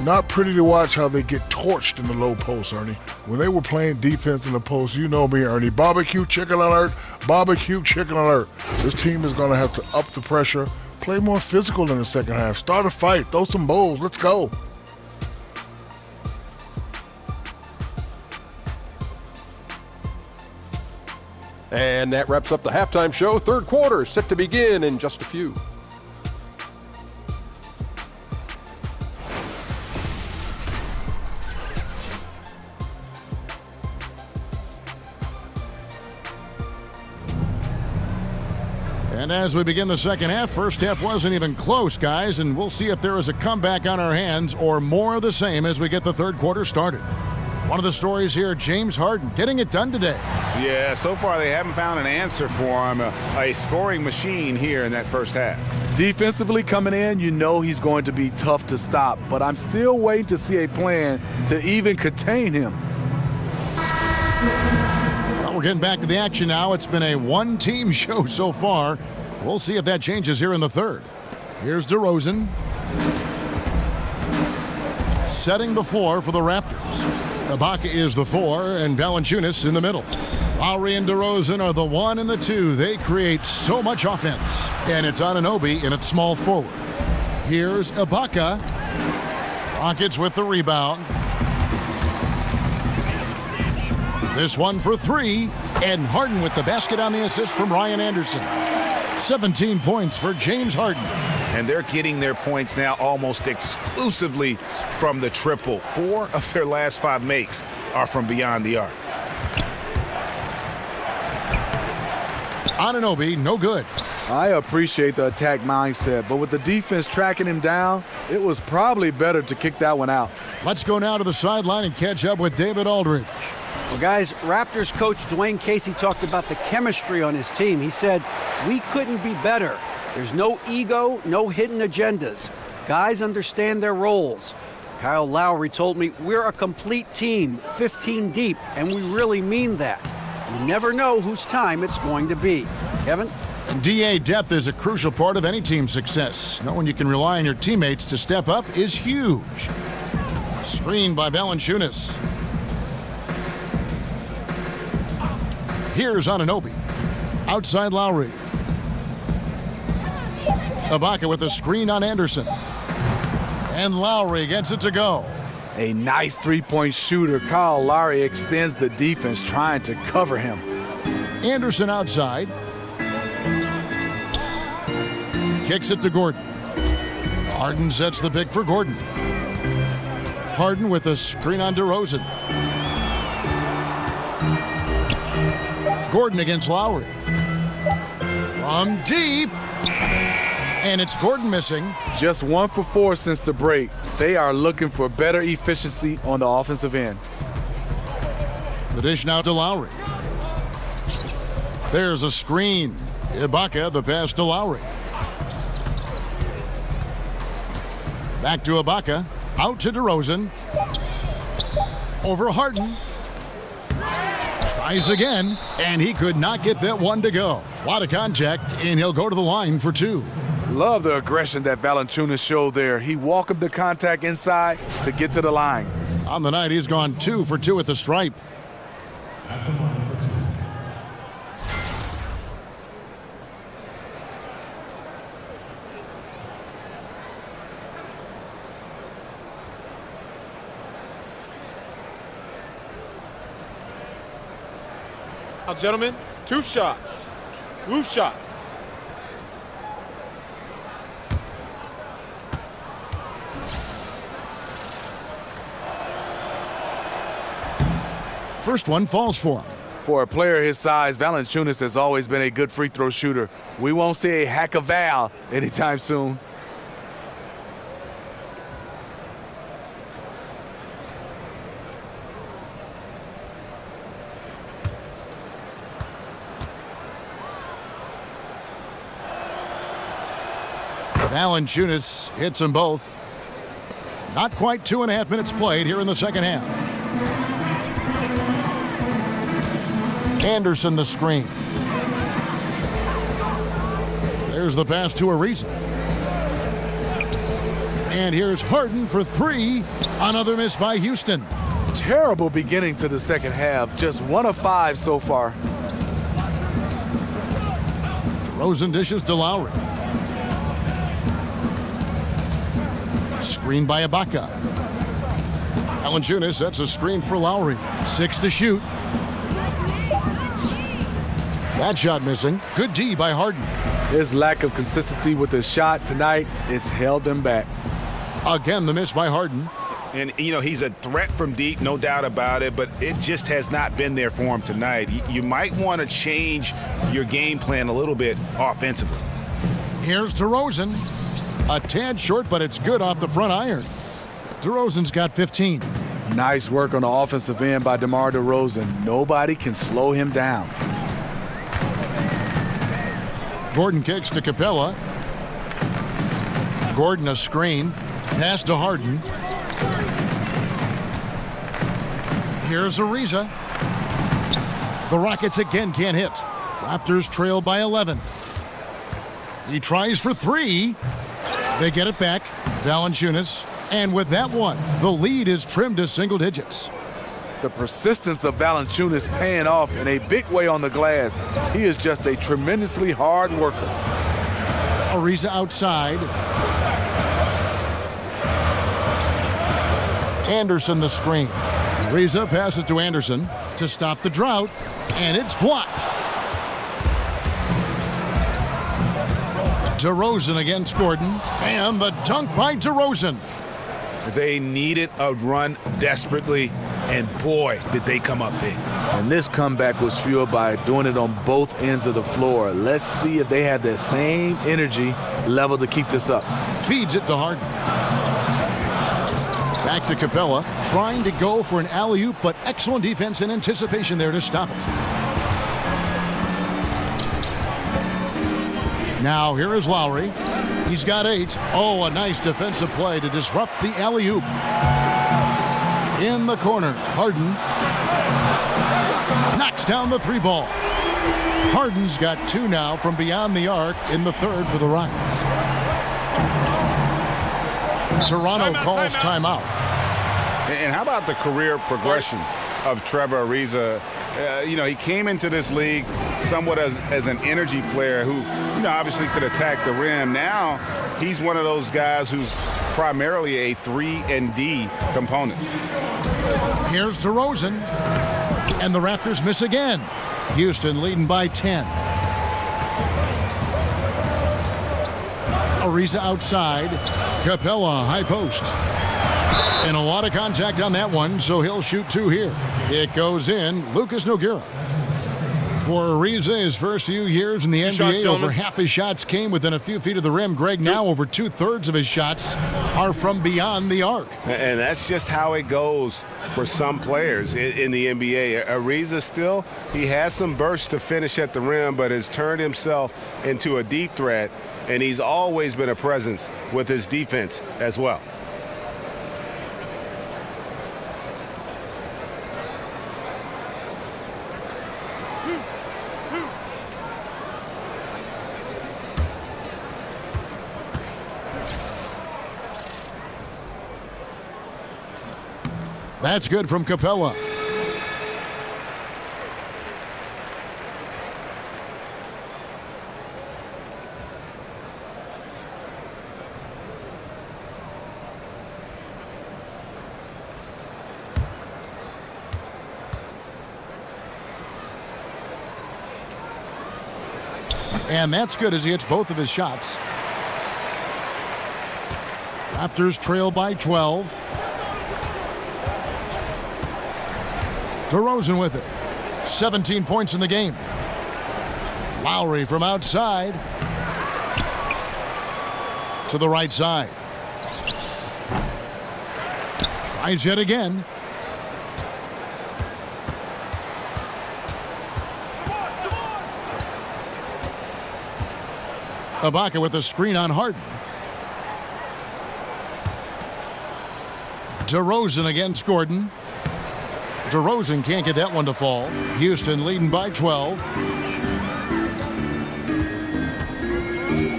Not pretty to watch how they get torched in the low post, Ernie. When they were playing defense in the post, you know me, Ernie. Barbecue chicken alert, barbecue chicken alert. This team is going to have to up the pressure, play more physical in the second half, start a fight, throw some bowls, let's go. And that wraps up the halftime show. Third quarter set to begin in just a few. And as we begin the second half, first half wasn't even close, guys, and we'll see if there is a comeback on our hands or more of the same as we get the third quarter started. One of the stories here, James Harden getting it done today. Yeah, so far they haven't found an answer for him, a scoring machine here in that first half. Defensively coming in, you know he's going to be tough to stop, but I'm still waiting to see a plan to even contain him. Well, we're getting back to the action now. It's been a one-team show so far. We'll see if that changes here in the third. Here's DeRozan. Setting the floor for the Raptors. Ibaka is the 4 and Valanciunas in the middle. Lowry and DeRozan are the 1 and the 2. They create so much offense. And it's Anunoby in at small forward. Here's Ibaka. Rockets with the rebound. This one for 3. And Harden with the basket on the assist from Ryan Anderson. 17 points for James Harden. And they're getting their points now almost exclusively from the triple. 4 of their last 5 makes are from beyond the arc. Anunoby, no good. I appreciate the attack mindset, but with the defense tracking him down, it was probably better to kick that one out. Let's go now to the sideline and catch up with David Aldridge. Well, guys, Raptors coach Dwayne Casey talked about the chemistry on his team. He said, "We couldn't be better. There's no ego, no hidden agendas. Guys understand their roles." Kyle Lowry told me, "We're a complete team, 15 deep, and we really mean that. You never know whose time it's going to be." Kevin? DA depth is a crucial part of any team's success. Knowing you can rely on your teammates to step up is huge. Screen by Valanciunas. Here's Anunoby. Outside Lowry. Ibaka with a screen on Anderson. And Lowry gets it to go. A nice three-point shooter. Kyle Lowry extends the defense trying to cover him. Anderson outside. Kicks it to Gordon. Harden sets the pick for Gordon. Harden with a screen on DeRozan. Gordon against Lowry. From deep. And it's Gordon missing. Just 1 for 4 since the break. They are looking for better efficiency on the offensive end. The dish now to Lowry. There's a screen. Ibaka, the pass to Lowry. Back to Ibaka. Out to DeRozan. Over Harden. Tries again, and he could not get that one to go. A lot of contact, and he'll go to the line for 2. Love the aggression that Valanciunas showed there. He welcomed the contact inside to get to the line. On the night, he's gone 2 for 2 at the stripe. Now, gentlemen, 2 shots. 2 shots. First one falls for him. For a player his size, Valanciunas has always been a good free throw shooter. We won't see a hack of Val anytime soon. Valanciunas hits them both. Not quite 2.5 minutes played here in the second half. Anderson the screen. There's the pass to Ariza. And here's Harden for 3. Another miss by Houston. Terrible beginning to the second half. Just 1 of 5 so far. DeRozan dishes to Lowry. Screen by Ibaka. Valanciunas sets a screen for Lowry. 6 to shoot. That shot missing. Good D by Harden. His lack of consistency with his shot tonight has held him back. Again, the miss by Harden. And, you know, he's a threat from deep, no doubt about it, but it just has not been there for him tonight. You might want to change your game plan a little bit offensively. Here's DeRozan. A tad short, but it's good off the front iron. DeRozan's got 15. Nice work on the offensive end by DeMar DeRozan. Nobody can slow him down. Gordon kicks to Capella. Gordon a screen. Pass to Harden. Here's Ariza. The Rockets again can't hit. Raptors trail by 11. He tries for three. They get it back. Valanciunas. And with that one, the lead is trimmed to single digits. The persistence of Valanciunas paying off in a big way on the glass. He is just a tremendously hard worker. Ariza outside. Anderson the screen. Ariza passes to Anderson to stop the drought, and it's blocked. DeRozan against Gordon, and the dunk by DeRozan. They needed a run desperately, and boy, did they come up big. And this comeback was fueled by doing it on both ends of the floor. Let's see if they have that same energy level to keep this up. Feeds it to Harden. Back to Capella, trying to go for an alley-oop, but excellent defense and anticipation there to stop it. Now here is Lowry. He's got 8. Oh, a nice defensive play to disrupt the alley-oop. In the corner, Harden knocks down the 3 ball. Harden's got 2 now from beyond the arc in the third for the Rockets. Toronto calls timeout. And how about the career progression of Trevor Ariza? He came into this league somewhat as an energy player who, obviously could attack the rim. Now he's one of those guys who's primarily a 3-and-D component. Here's DeRozan, and the Raptors miss again. Houston leading by 10. Ariza outside. Capella high post. And a lot of contact on that one, so he'll shoot 2 here. It goes in. Lucas Nogueira. For Ariza, his first few years in the NBA, over half his shots came within a few feet of the rim. Greg, now over 2/3 of his shots are from beyond the arc. And that's just how it goes for some players in the NBA. Ariza still, he has some bursts to finish at the rim, but has turned himself into a deep threat, and he's always been a presence with his defense as well. That's good from Capella. And that's good as he hits both of his shots. Raptors trail by 12. DeRozan with it. 17 points in the game. Lowry from outside. To the right side. Tries yet again. Ibaka with the screen on Harden. DeRozan against Gordon. DeRozan can't get that one to fall. Houston leading by 12.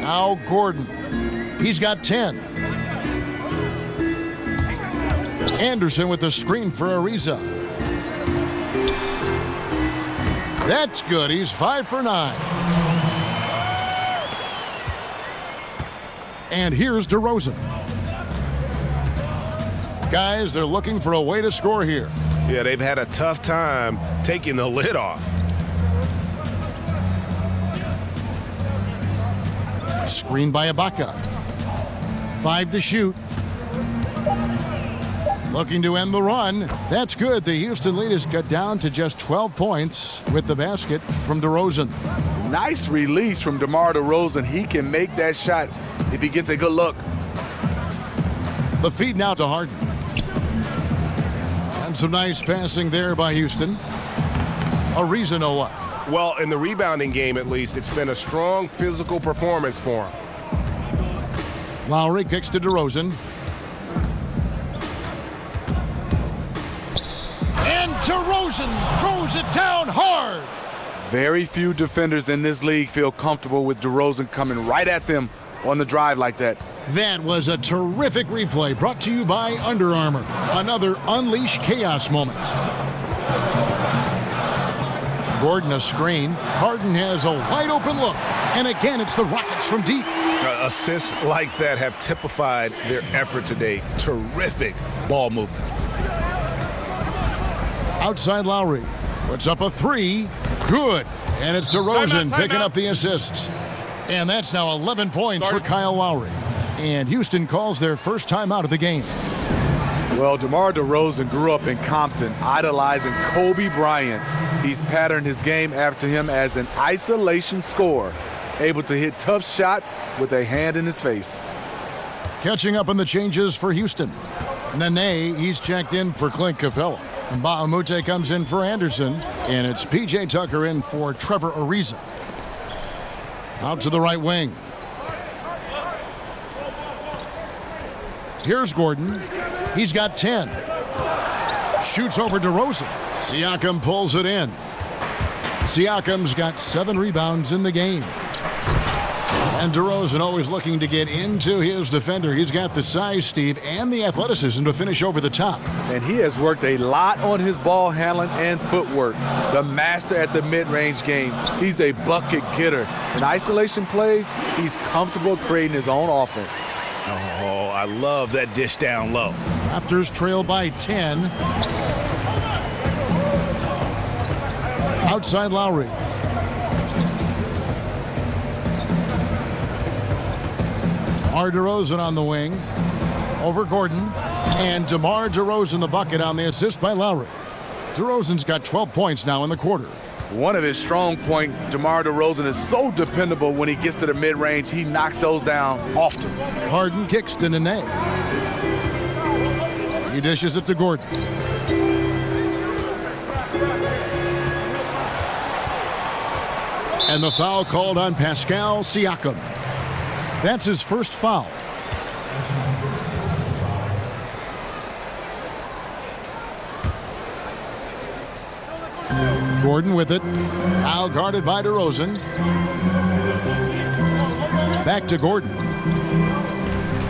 Now Gordon. He's got 10. Anderson with the screen for Ariza. That's good. He's 5 for 9. And here's DeRozan. Guys, they're looking for a way to score here. Yeah, they've had a tough time taking the lid off. Screen by Ibaka. 5 to shoot. Looking to end the run. That's good. The Houston lead is cut down to just 12 points with the basket from DeRozan. Nice release from DeMar DeRozan. He can make that shot if he gets a good look. The feed now to Harden. And some nice passing there by Houston. Ariza no luck. Well, in the rebounding game, at least, it's been a strong physical performance for him. Lowry kicks to DeRozan. And DeRozan throws it down hard. Very few defenders in this league feel comfortable with DeRozan coming right at them on the drive like that. That was a terrific replay brought to you by Under Armour. Another Unleash Chaos moment. Gordon a screen. Harden has a wide open look. And again, it's the Rockets from deep. Assists like that have typified their effort today. Terrific ball movement. Outside Lowry. Puts up a three. Good. And it's DeRozan picking up the assists. And that's now 11 points for Kyle Lowry. And Houston calls their first time out of the game. Well, DeMar DeRozan grew up in Compton, idolizing Kobe Bryant. He's patterned his game after him as an isolation scorer, able to hit tough shots with a hand in his face. Catching up on the changes for Houston. Nene, he's checked in for Clint Capella. And Bahamute comes in for Anderson. And it's P.J. Tucker in for Trevor Ariza. Out to the right wing. Here's Gordon. He's got 10. Shoots over DeRozan. Siakam pulls it in. Siakam's got 7 rebounds in the game. And DeRozan always looking to get into his defender. He's got the size, Steve, and the athleticism to finish over the top. And he has worked a lot on his ball handling and footwork. The master at the mid-range game. He's a bucket getter. In isolation plays, he's comfortable creating his own offense. Oh, I love that dish down low. Raptors trail by 10. Outside Lowry. DeRozan on the wing. Over Gordon. And DeMar DeRozan the bucket on the assist by Lowry. DeRozan's got 12 points now in the quarter. One of his strong points, DeMar DeRozan, is so dependable when he gets to the mid-range. He knocks those down often. Harden kicks to Nene. He dishes it to Gordon. And the foul called on Pascal Siakam. That's his first foul. Gordon with it. Now guarded by DeRozan. Back to Gordon.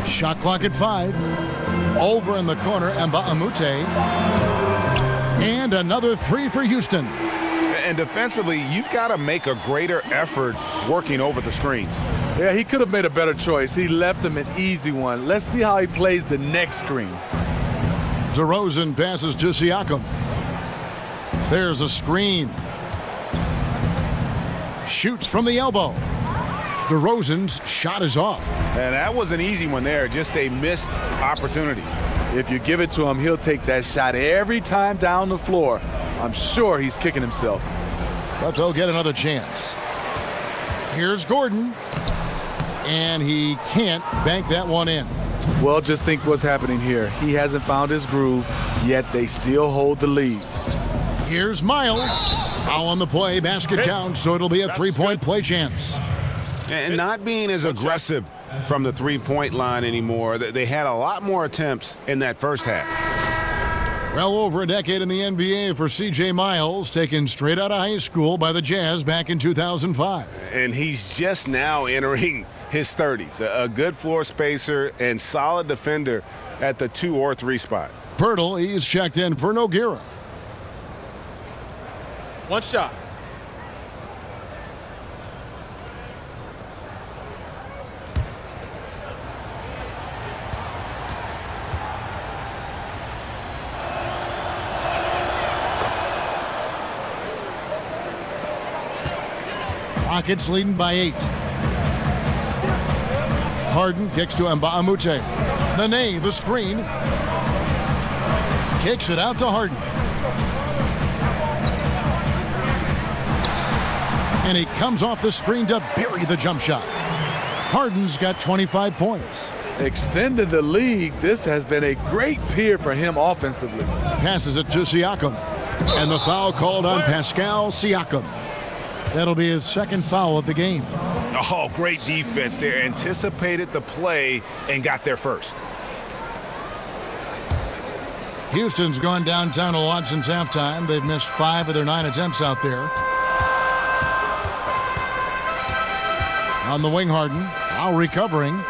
Shot clock at 5. Over in the corner, Mbaamute. And another 3 for Houston. And defensively, you've got to make a greater effort working over the screens. Yeah, he could have made a better choice. He left him an easy one. Let's see how he plays the next screen. DeRozan passes to Siakam. There's a screen. Shoots from the elbow. DeRozan's shot is off. And that was an easy one there, just a missed opportunity. If you give it to him, he'll take that shot every time down the floor. I'm sure he's kicking himself. But they'll get another chance. Here's Gordon. And he can't bank that one in. Well, just think what's happening here. He hasn't found his groove, yet they still hold the lead. Here's Miles. Foul on the play, basket counts, so it'll be a 3-point play chance. And not being as aggressive from the three-point line anymore. They had a lot more attempts in that first half. Well over a decade in the NBA for C.J. Miles, taken straight out of high school by the Jazz back in 2005. And he's just now entering his 30s. A good floor spacer and solid defender at the 2 or 3 spot. Pirtle, he's checked in for Nogueira. One shot. Rockets leading by 8. Harden kicks to Mbaamute. Nene, the screen. Kicks it out to Harden. And he comes off the screen to bury the jump shot. Harden's got 25 points. Extended the lead. This has been a great period for him offensively. Passes it to Siakam. And the foul called on Pascal Siakam. That'll be his second foul of the game. Oh, great defense there. Anticipated the play and got there first. Houston's gone downtown a lot since halftime. They've missed 5 of their 9 attempts out there. On the wing, Harden. Now recovering.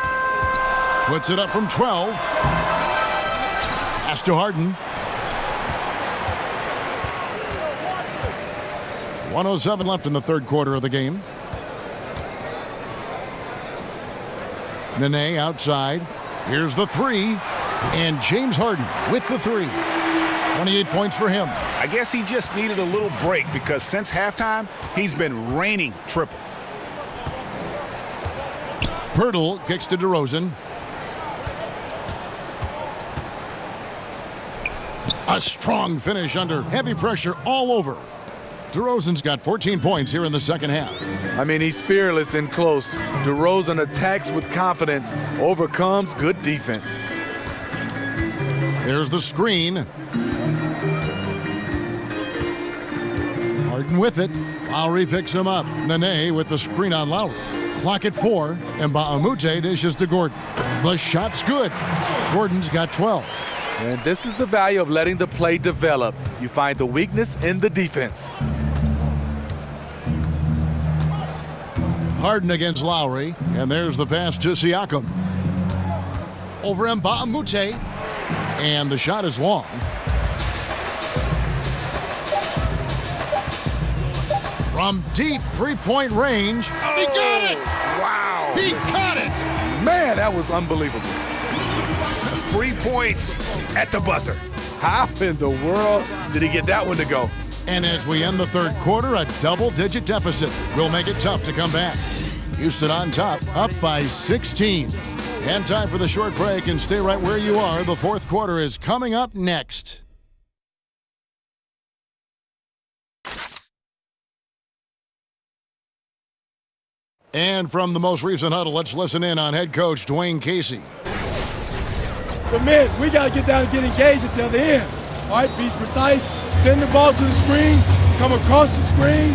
Puts it up from 12. Pass to Harden. 1:07 left in the third quarter of the game. Nene outside. Here's the three. And James Harden with the three. 28 points for him. I guess he just needed a little break because since halftime, he's been raining triples. Pirtle kicks to DeRozan. A strong finish under heavy pressure all over. DeRozan's got 14 points here in the second half. I mean, he's fearless and close. DeRozan attacks with confidence, overcomes good defense. There's the screen. Harden with it. Lowry picks him up. Nene with the screen on Lowry. Clock at 4, and Baamute dishes to Gordon. The shot's good. Gordon's got 12. And this is the value of letting the play develop. You find the weakness in the defense. Harden against Lowry, and there's the pass to Siakam. Over Baamute, and the shot is long. From deep three-point range, he got it! Wow! He caught it! Man, that was unbelievable. 3 points at the buzzer. How in the world did he get that one to go? And as we end the third quarter, a double-digit deficit will make it tough to come back. Houston on top, up by 16. And time for the short break, and stay right where you are. The fourth quarter is coming up next. And from the most recent huddle, let's listen in on head coach Dwayne Casey. But man, we got to get down and get engaged at the other end. All right, be precise, send the ball to the screen, come across the screen,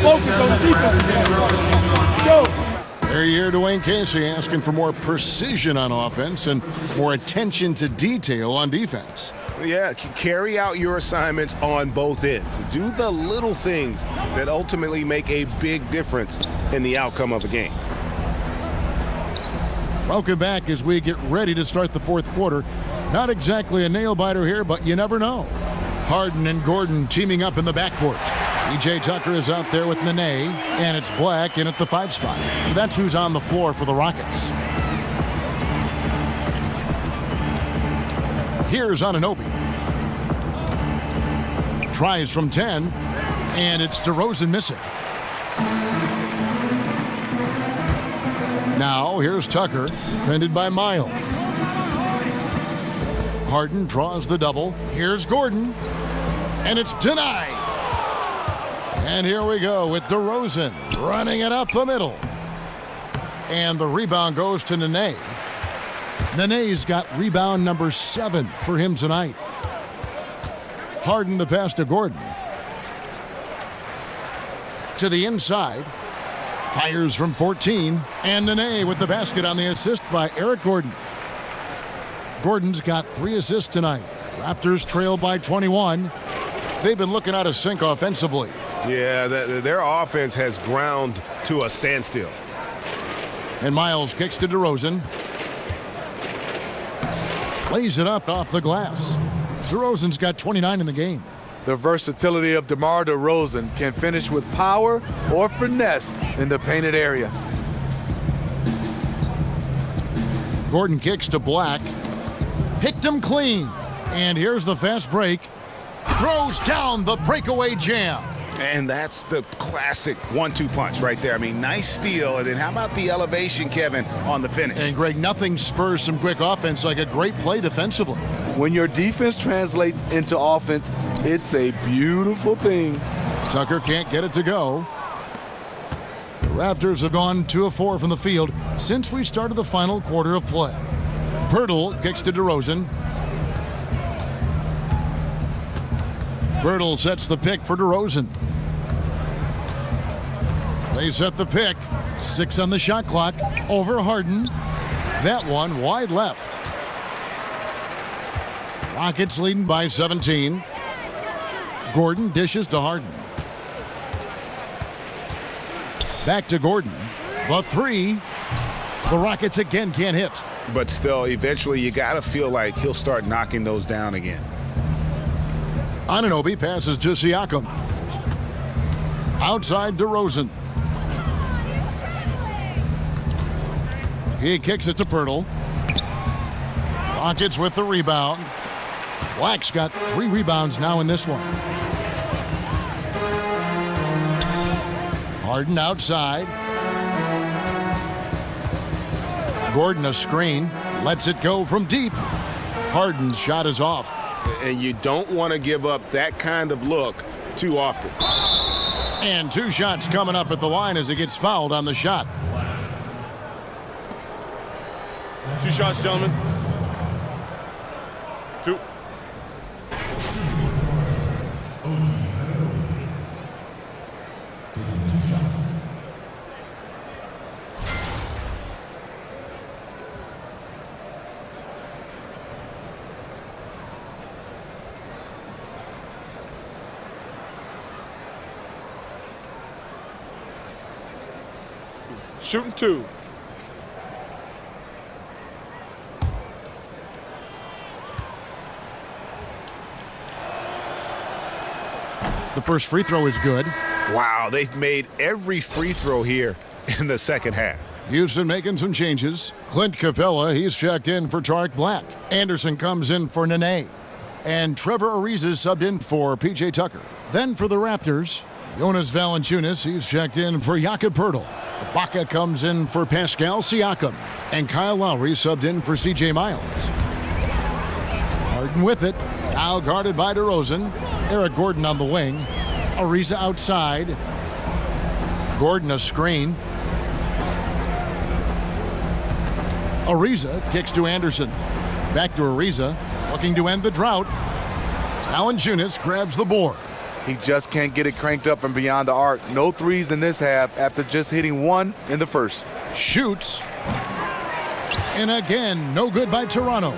focus on the defensive end. Let's go. There you hear Dwayne Casey asking for more precision on offense and more attention to detail on defense. Yeah, carry out your assignments on both ends. Do the little things that ultimately make a big difference in the outcome of a game. Welcome back as we get ready to start the fourth quarter. Not exactly a nail-biter here, but you never know. Harden and Gordon teaming up in the backcourt. E.J. Tucker is out there with Nene, and it's Black in at the 5 spot. So that's who's on the floor for the Rockets. Here's Anunoby. Tries from 10, and it's DeRozan missing. Now, here's Tucker, defended by Miles. Harden draws the double. Here's Gordon, and it's denied. And here we go with DeRozan running it up the middle. And the rebound goes to Nene. Nene's got rebound number 7 for him tonight. Harden the pass to Gordon. To the inside. Fires from 14. And Nene with the basket on the assist by Eric Gordon. Gordon's got 3 assists tonight. Raptors trail by 21. They've been looking out of sync offensively. Yeah, their offense has ground to a standstill. And Miles kicks to DeRozan. Lays it up off the glass. DeRozan's got 29 in the game. The versatility of DeMar DeRozan can finish with power or finesse in the painted area. Gordon kicks to Black. Picked him clean. And here's the fast break. Throws down the breakaway jam. And that's the classic 1-2 punch right there. I mean, nice steal. And then how about the elevation, Kevin, on the finish? And Greg, nothing spurs some quick offense like a great play defensively. When your defense translates into offense, it's a beautiful thing. Tucker can't get it to go. The Raptors have gone 2 of 4 from the field since we started the final quarter of play. Pirtle kicks to DeRozan. Pirtle sets the pick for DeRozan. They set the pick. 6 on the shot clock. Over Harden. That one wide left. Rockets leading by 17. Gordon dishes to Harden. Back to Gordon. The 3. The Rockets again can't hit. But still, eventually you got to feel like he'll start knocking those down again. Anunoby passes to Siakam. Outside DeRozan. He kicks it to Pirtle. Rockets with the rebound. Black's got 3 rebounds now in this one. Harden outside. Gordon a screen. Lets it go from deep. Harden's shot is off. And you don't want to give up that kind of look too often. And 2 shots coming up at the line as he gets fouled on the shot. 2 shots, gentlemen. 2. Shooting 2. The first free throw is good. Wow, they've made every free throw here in the second half. Houston making some changes. Clint Capella, he's checked in for Tarek Black. Anderson comes in for Nene. And Trevor Ariza is subbed in for P.J. Tucker. Then for the Raptors, Jonas Valanciunas, he's checked in for Jakob Poeltl. Ibaka comes in for Pascal Siakam. And Kyle Lowry subbed in for C.J. Miles. Harden with it. Now guarded by DeRozan. Eric Gordon on the wing. Ariza outside. Gordon a screen. Ariza kicks to Anderson. Back to Ariza. Looking to end the drought. Valanciunas grabs the board. He just can't get it cranked up from beyond the arc. No threes in this half after just hitting 1 in the first. Shoots. And again, no good by Toronto.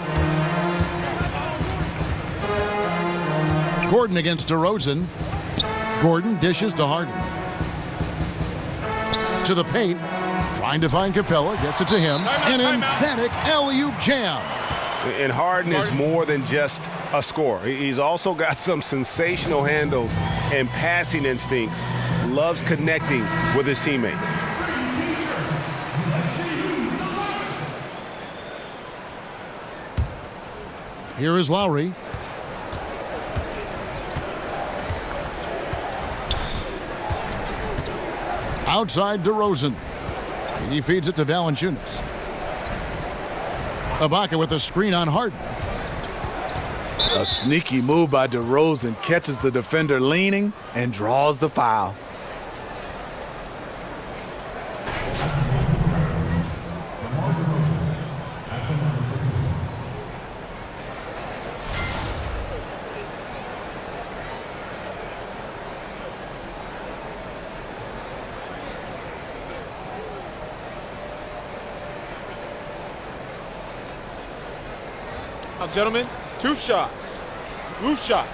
Gordon against DeRozan. Gordon dishes to Harden. To the paint. Trying to find Capella. Gets it to him. An emphatic alley-oop jam. And Harden is more than just a scorer. He's also got some sensational handles and passing instincts. Loves connecting with his teammates. Here is Lowry. Outside DeRozan. He feeds it to Valanciunas. Ibaka with a screen on Harden. A sneaky move by DeRozan catches the defender leaning and draws the foul. Now, gentlemen, 2 shots. 2 shots.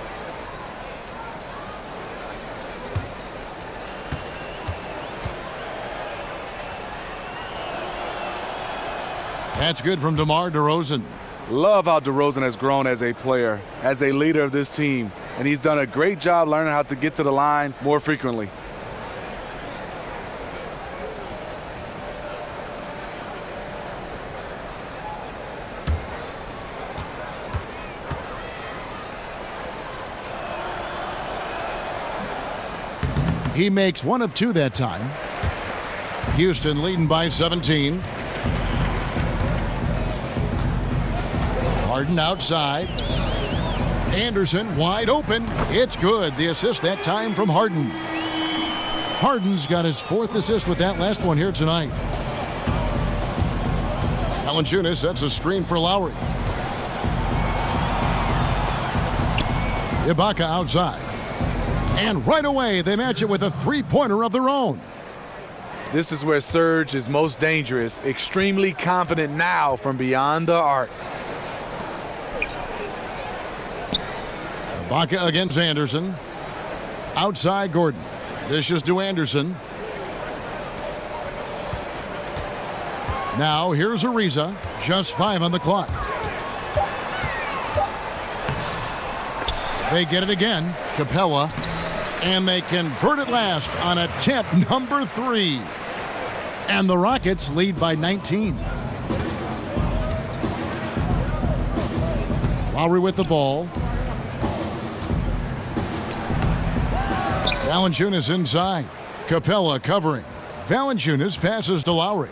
That's good from DeMar DeRozan. Love how DeRozan has grown as a player, as a leader of this team, and he's done a great job learning how to get to the line more frequently. He makes 1 of 2 that time. Houston leading by 17. Harden outside. Anderson wide open. It's good. The assist that time from Harden. Harden's got his 4th assist with that last one here tonight. Valanciunas sets a screen for Lowry. Ibaka outside. And right away, they match it with a three-pointer of their own. This is where Serge is most dangerous. Extremely confident now from beyond the arc. Ibaka against Anderson. Outside Gordon. Dishes to Anderson. Now here's Ariza. Just 5 on the clock. They get it again. Capella. And they convert it last on attempt number 3. And the Rockets lead by 19. Lowry with the ball. Valanciunas inside. Capella covering. Valanciunas passes to Lowry.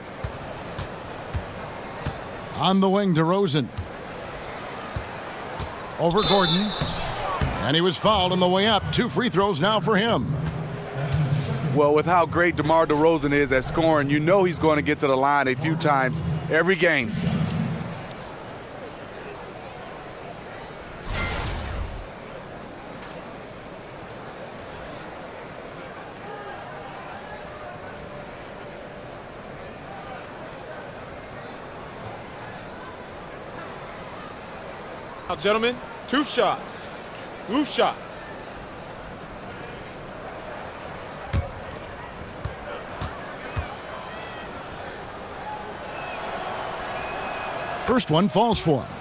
On the wing, DeRozan. Over Gordon. And he was fouled on the way up. 2 free throws now for him. Well, with how great DeMar DeRozan is at scoring, you know he's going to get to the line a few times every game. Now, gentlemen, 2 shots. 2 shots. First one falls for him.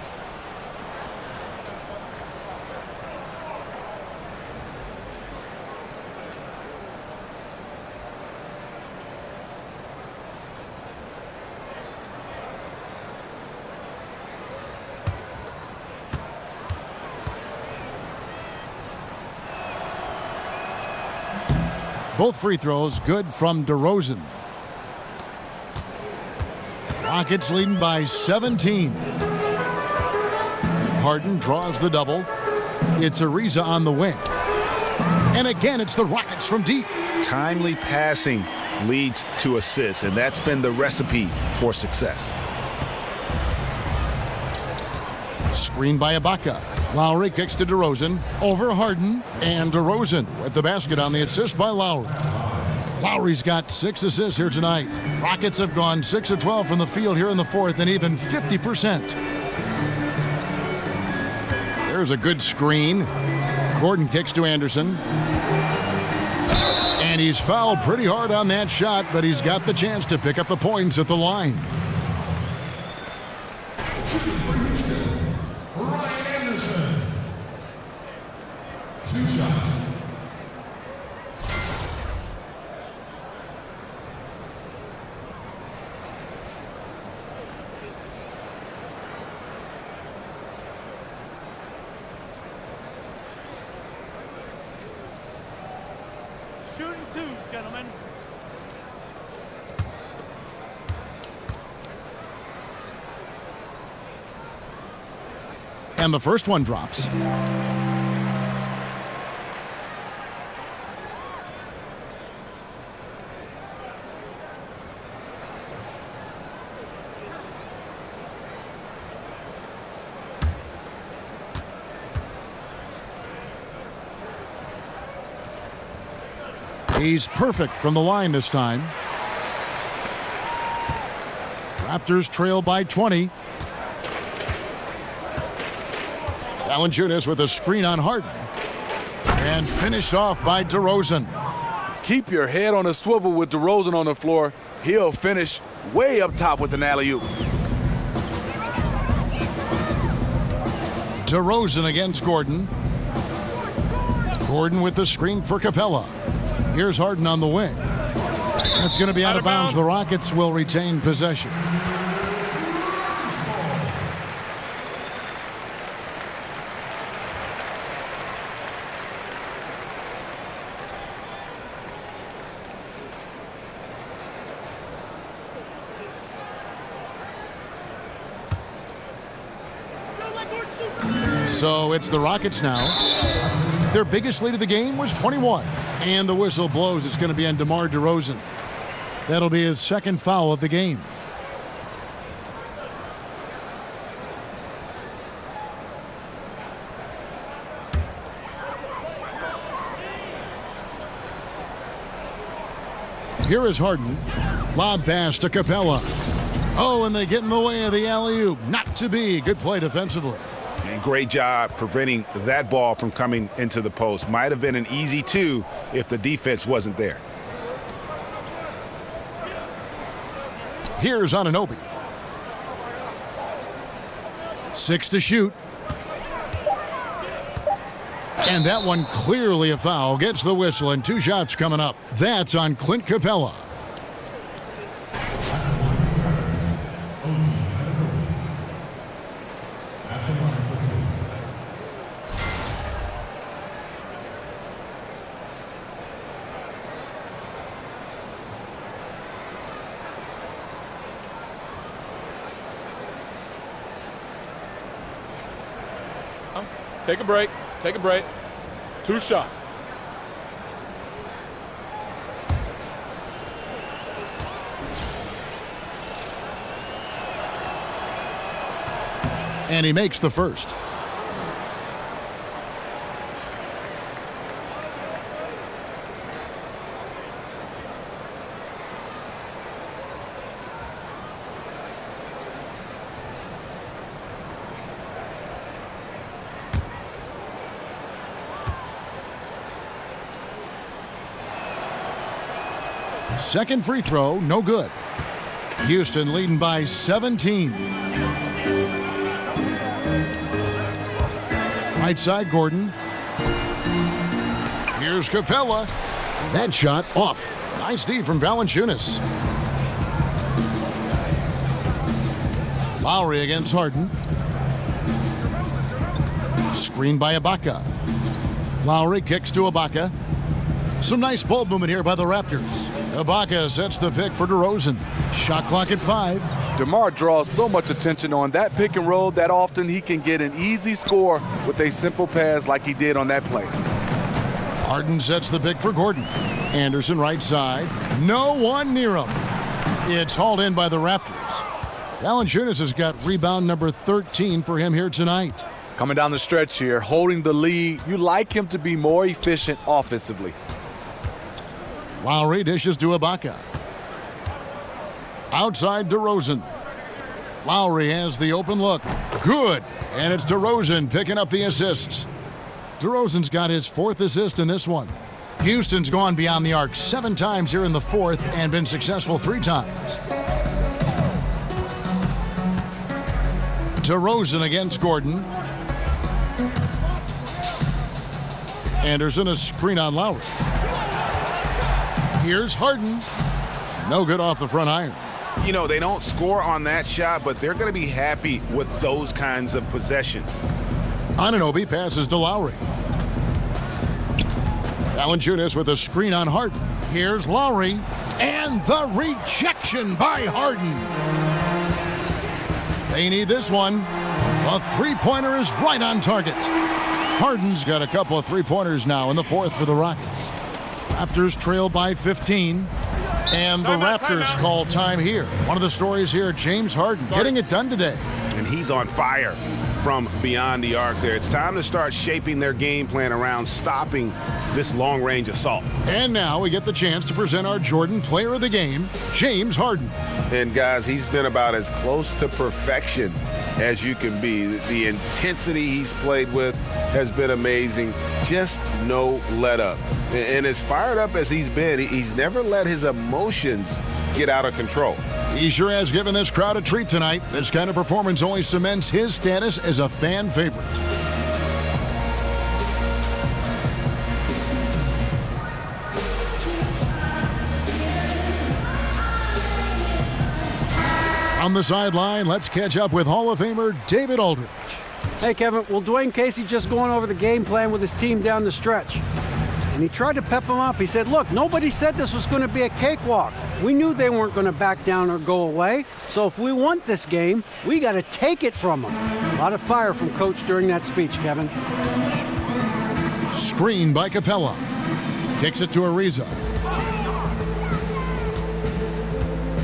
Both free throws good from DeRozan. Rockets leading by 17. Harden draws the double. It's Ariza on the wing. And again, it's the Rockets from deep. Timely passing leads to assists, and that's been the recipe for success. Screen by Ibaka. Lowry kicks to DeRozan. Over Harden. And DeRozan with the basket on the assist by Lowry. Lowry's got 6 assists here tonight. Rockets have gone 6 of 12 from the field here in the 4th and even 50%. There's a good screen. Gordon kicks to Anderson. And he's fouled pretty hard on that shot, but he's got the chance to pick up the points at the line. Shooting 2, gentlemen. And the first one drops. He's perfect from the line this time. Raptors trail by 20. Valanciunas with a screen on Harden. And finished off by DeRozan. Keep your head on a swivel with DeRozan on the floor. He'll finish way up top with an alley-oop. DeRozan against Gordon. Gordon with the screen for Capella. Here's Harden on the wing. It's going to be out of bounds. The Rockets will retain possession. So it's the Rockets now. Their biggest lead of the game was 21. And the whistle blows. It's going to be on DeMar DeRozan. That'll be his second foul of the game. Here is Harden. Lob pass to Capella. Oh, and they get in the way of the alley-oop. Not to be. Good play defensively. And great job preventing that ball from coming into the post. Might have been an easy two if the defense wasn't there. Here's Anunoby. 6 to shoot. And that one clearly a foul. Gets the whistle and 2 shots coming up. That's on Clint Capella. Take a break. Take a break. 2 shots. And he makes the first. Second free throw, no good. Houston leading by 17. Right side, Gordon. Here's Capella. That shot off. Nice D from Valanciunas. Lowry against Harden. Screened by Ibaka. Lowry kicks to Ibaka. Some nice ball movement here by the Raptors. Ibaka sets the pick for DeRozan. Shot clock at 5. DeMar draws so much attention on that pick and roll that often he can get an easy score with a simple pass like he did on that play. Harden sets the pick for Gordon. Anderson right side. No one near him. It's hauled in by the Raptors. Valanciunas has got rebound number 13 for him here tonight. Coming down the stretch here, holding the lead. You like him to be more efficient offensively. Lowry dishes to Ibaka. Outside DeRozan. Lowry has the open look. Good. And it's DeRozan picking up the assist. DeRozan's got his 4th assist in this one. Houston's gone beyond the arc 7 times here in the 4th and been successful 3 times. DeRozan against Gordon. Anderson a screen on Lowry. Here's Harden. No good off the front iron. You know, they don't score on that shot, but they're going to be happy with those kinds of possessions. Anunoby passes to Lowry. Valanciunas with a screen on Harden. Here's Lowry. And the rejection by Harden. They need this one. The three-pointer is right on target. Harden's got a couple of three-pointers now in the 4th for the Rockets. Raptors trail by 15. And the Raptors call time here. One of the stories here, James Harden getting it done today. And he's on fire from beyond the arc there. It's time to start shaping their game plan around stopping this long-range assault. And now we get the chance to present our Jordan Player of the Game, James Harden. And guys, he's been about as close to perfection as you can be. The intensity he's played with has been amazing. Just no let up. And as fired up as he's been, he's never let his emotions get out of control. He sure has given this crowd a treat tonight. This kind of performance only cements his status as a fan favorite. On the sideline, let's catch up with Hall of Famer David Aldridge. Hey, Kevin. Well, Dwayne Casey just going over the game plan with his team down the stretch. And he tried to pep him up. He said, look, nobody said this was going to be a cakewalk. We knew they weren't going to back down or go away. So if we want this game, we got to take it from them. A lot of fire from Coach during that speech, Kevin. Screen by Capella. Kicks it to Ariza.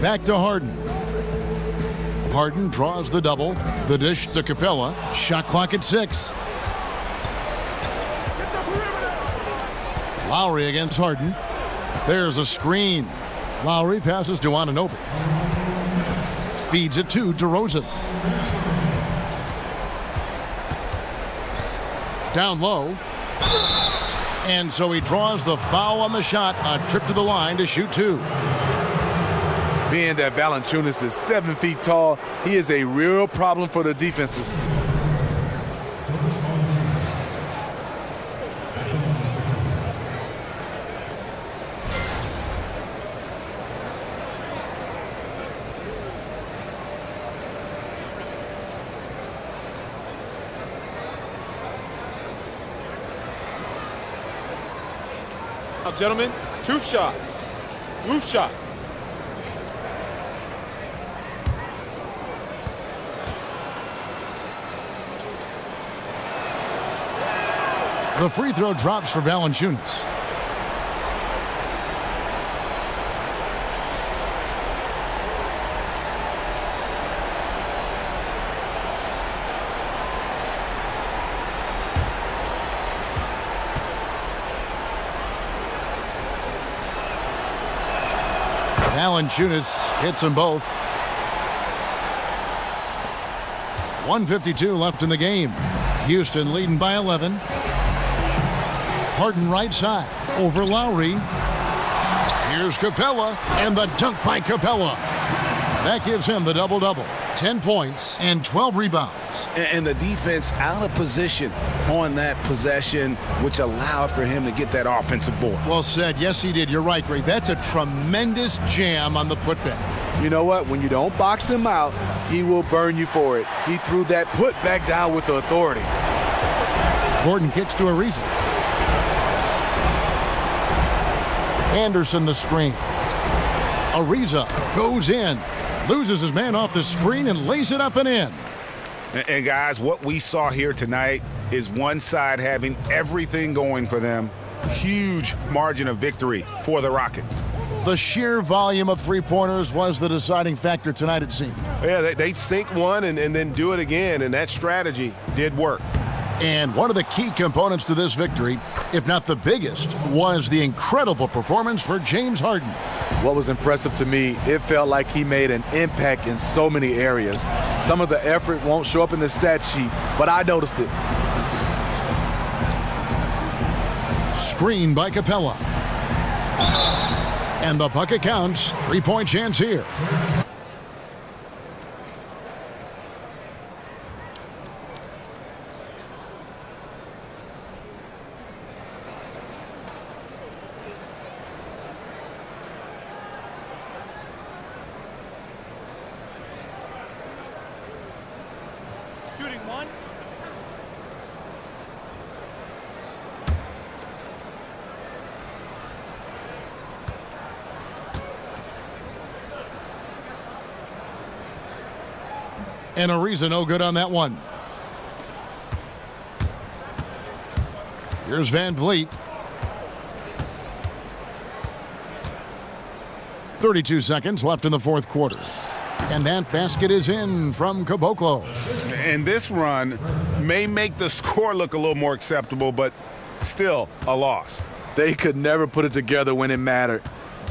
Back to Harden. Harden draws the double. The dish to Capella. Shot clock at 6. Lowry against Harden. There's a screen. Lowry passes to Anunoby. Feeds it to DeRozan. Down low. And so he draws the foul on the shot. A trip to the line to shoot 2. Being that Valanciunas is 7 feet tall, he is a real problem for the defenses. Now, gentlemen, 2 shots. Loose shots. The free throw drops for Valanciunas. Valanciunas hits them both. 1:52 left in the game. Houston leading by 11. Harden right side over Lowry. Here's Capella, and the dunk by Capella. That gives him the double-double. 10 points and 12 rebounds. And the defense out of position on that possession, which allowed for him to get that offensive board. Well said. Yes, he did. You're right, Greg. That's a tremendous jam on the putback. You know what? When you don't box him out, he will burn you for it. He threw that putback down with the authority. Gordon kicks to Ariza. Anderson the screen. Ariza goes in, loses his man off the screen and lays it up and in. And guys, what we saw here tonight is one side having everything going for them. Huge margin of victory for the Rockets. The sheer volume of three-pointers was the deciding factor tonight, it seemed. Yeah, they'd sink one and then do it again, and that strategy did work. And one of the key components to this victory, if not the biggest, was the incredible performance for James Harden. What was impressive to me, it felt like he made an impact in so many areas. Some of the effort won't show up in the stat sheet, but I noticed it. Screen by Capella. And the bucket counts. Three-point chance here. Shooting 1. And Ariza no good on that one. Here's Van Vliet. 32 seconds left in the fourth quarter. And that basket is in from Caboclo. And this run may make the score look a little more acceptable, but still a loss. They could never put it together when it mattered.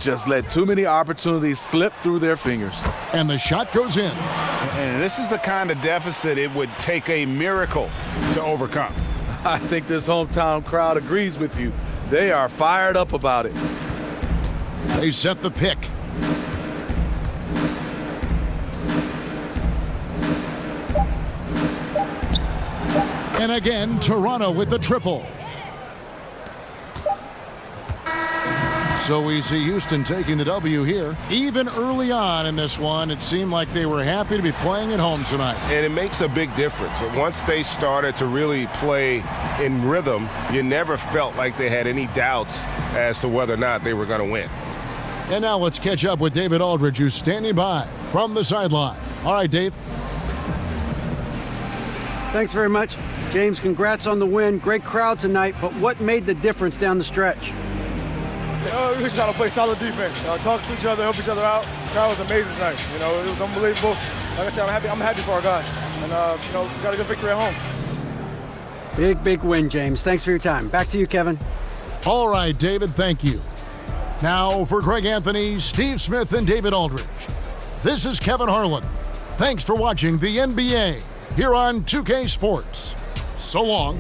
Just let too many opportunities slip through their fingers. And the shot goes in. And this is the kind of deficit it would take a miracle to overcome. I think this hometown crowd agrees with you. They are fired up about it. They set the pick. And again, Toronto with the triple. So we see Houston taking the W here. Even early on in this one, it seemed like they were happy to be playing at home tonight. And it makes a big difference. Once they started to really play in rhythm, you never felt like they had any doubts as to whether or not they were going to win. And now let's catch up with David Aldridge, who's standing by from the sideline. All right, Dave. Thanks very much. James, congrats on the win. Great crowd tonight, but what made the difference down the stretch? We just trying to play solid defense. Talk to each other, help each other out. The crowd was amazing tonight. It was unbelievable. Like I said, I'm happy for our guys. And, we got a good victory at home. Big win, James. Thanks for your time. Back to you, Kevin. All right, David, thank you. Now for Greg Anthony, Steve Smith, and David Aldridge. This is Kevin Harlan. Thanks for watching the NBA here on 2K Sports. So long.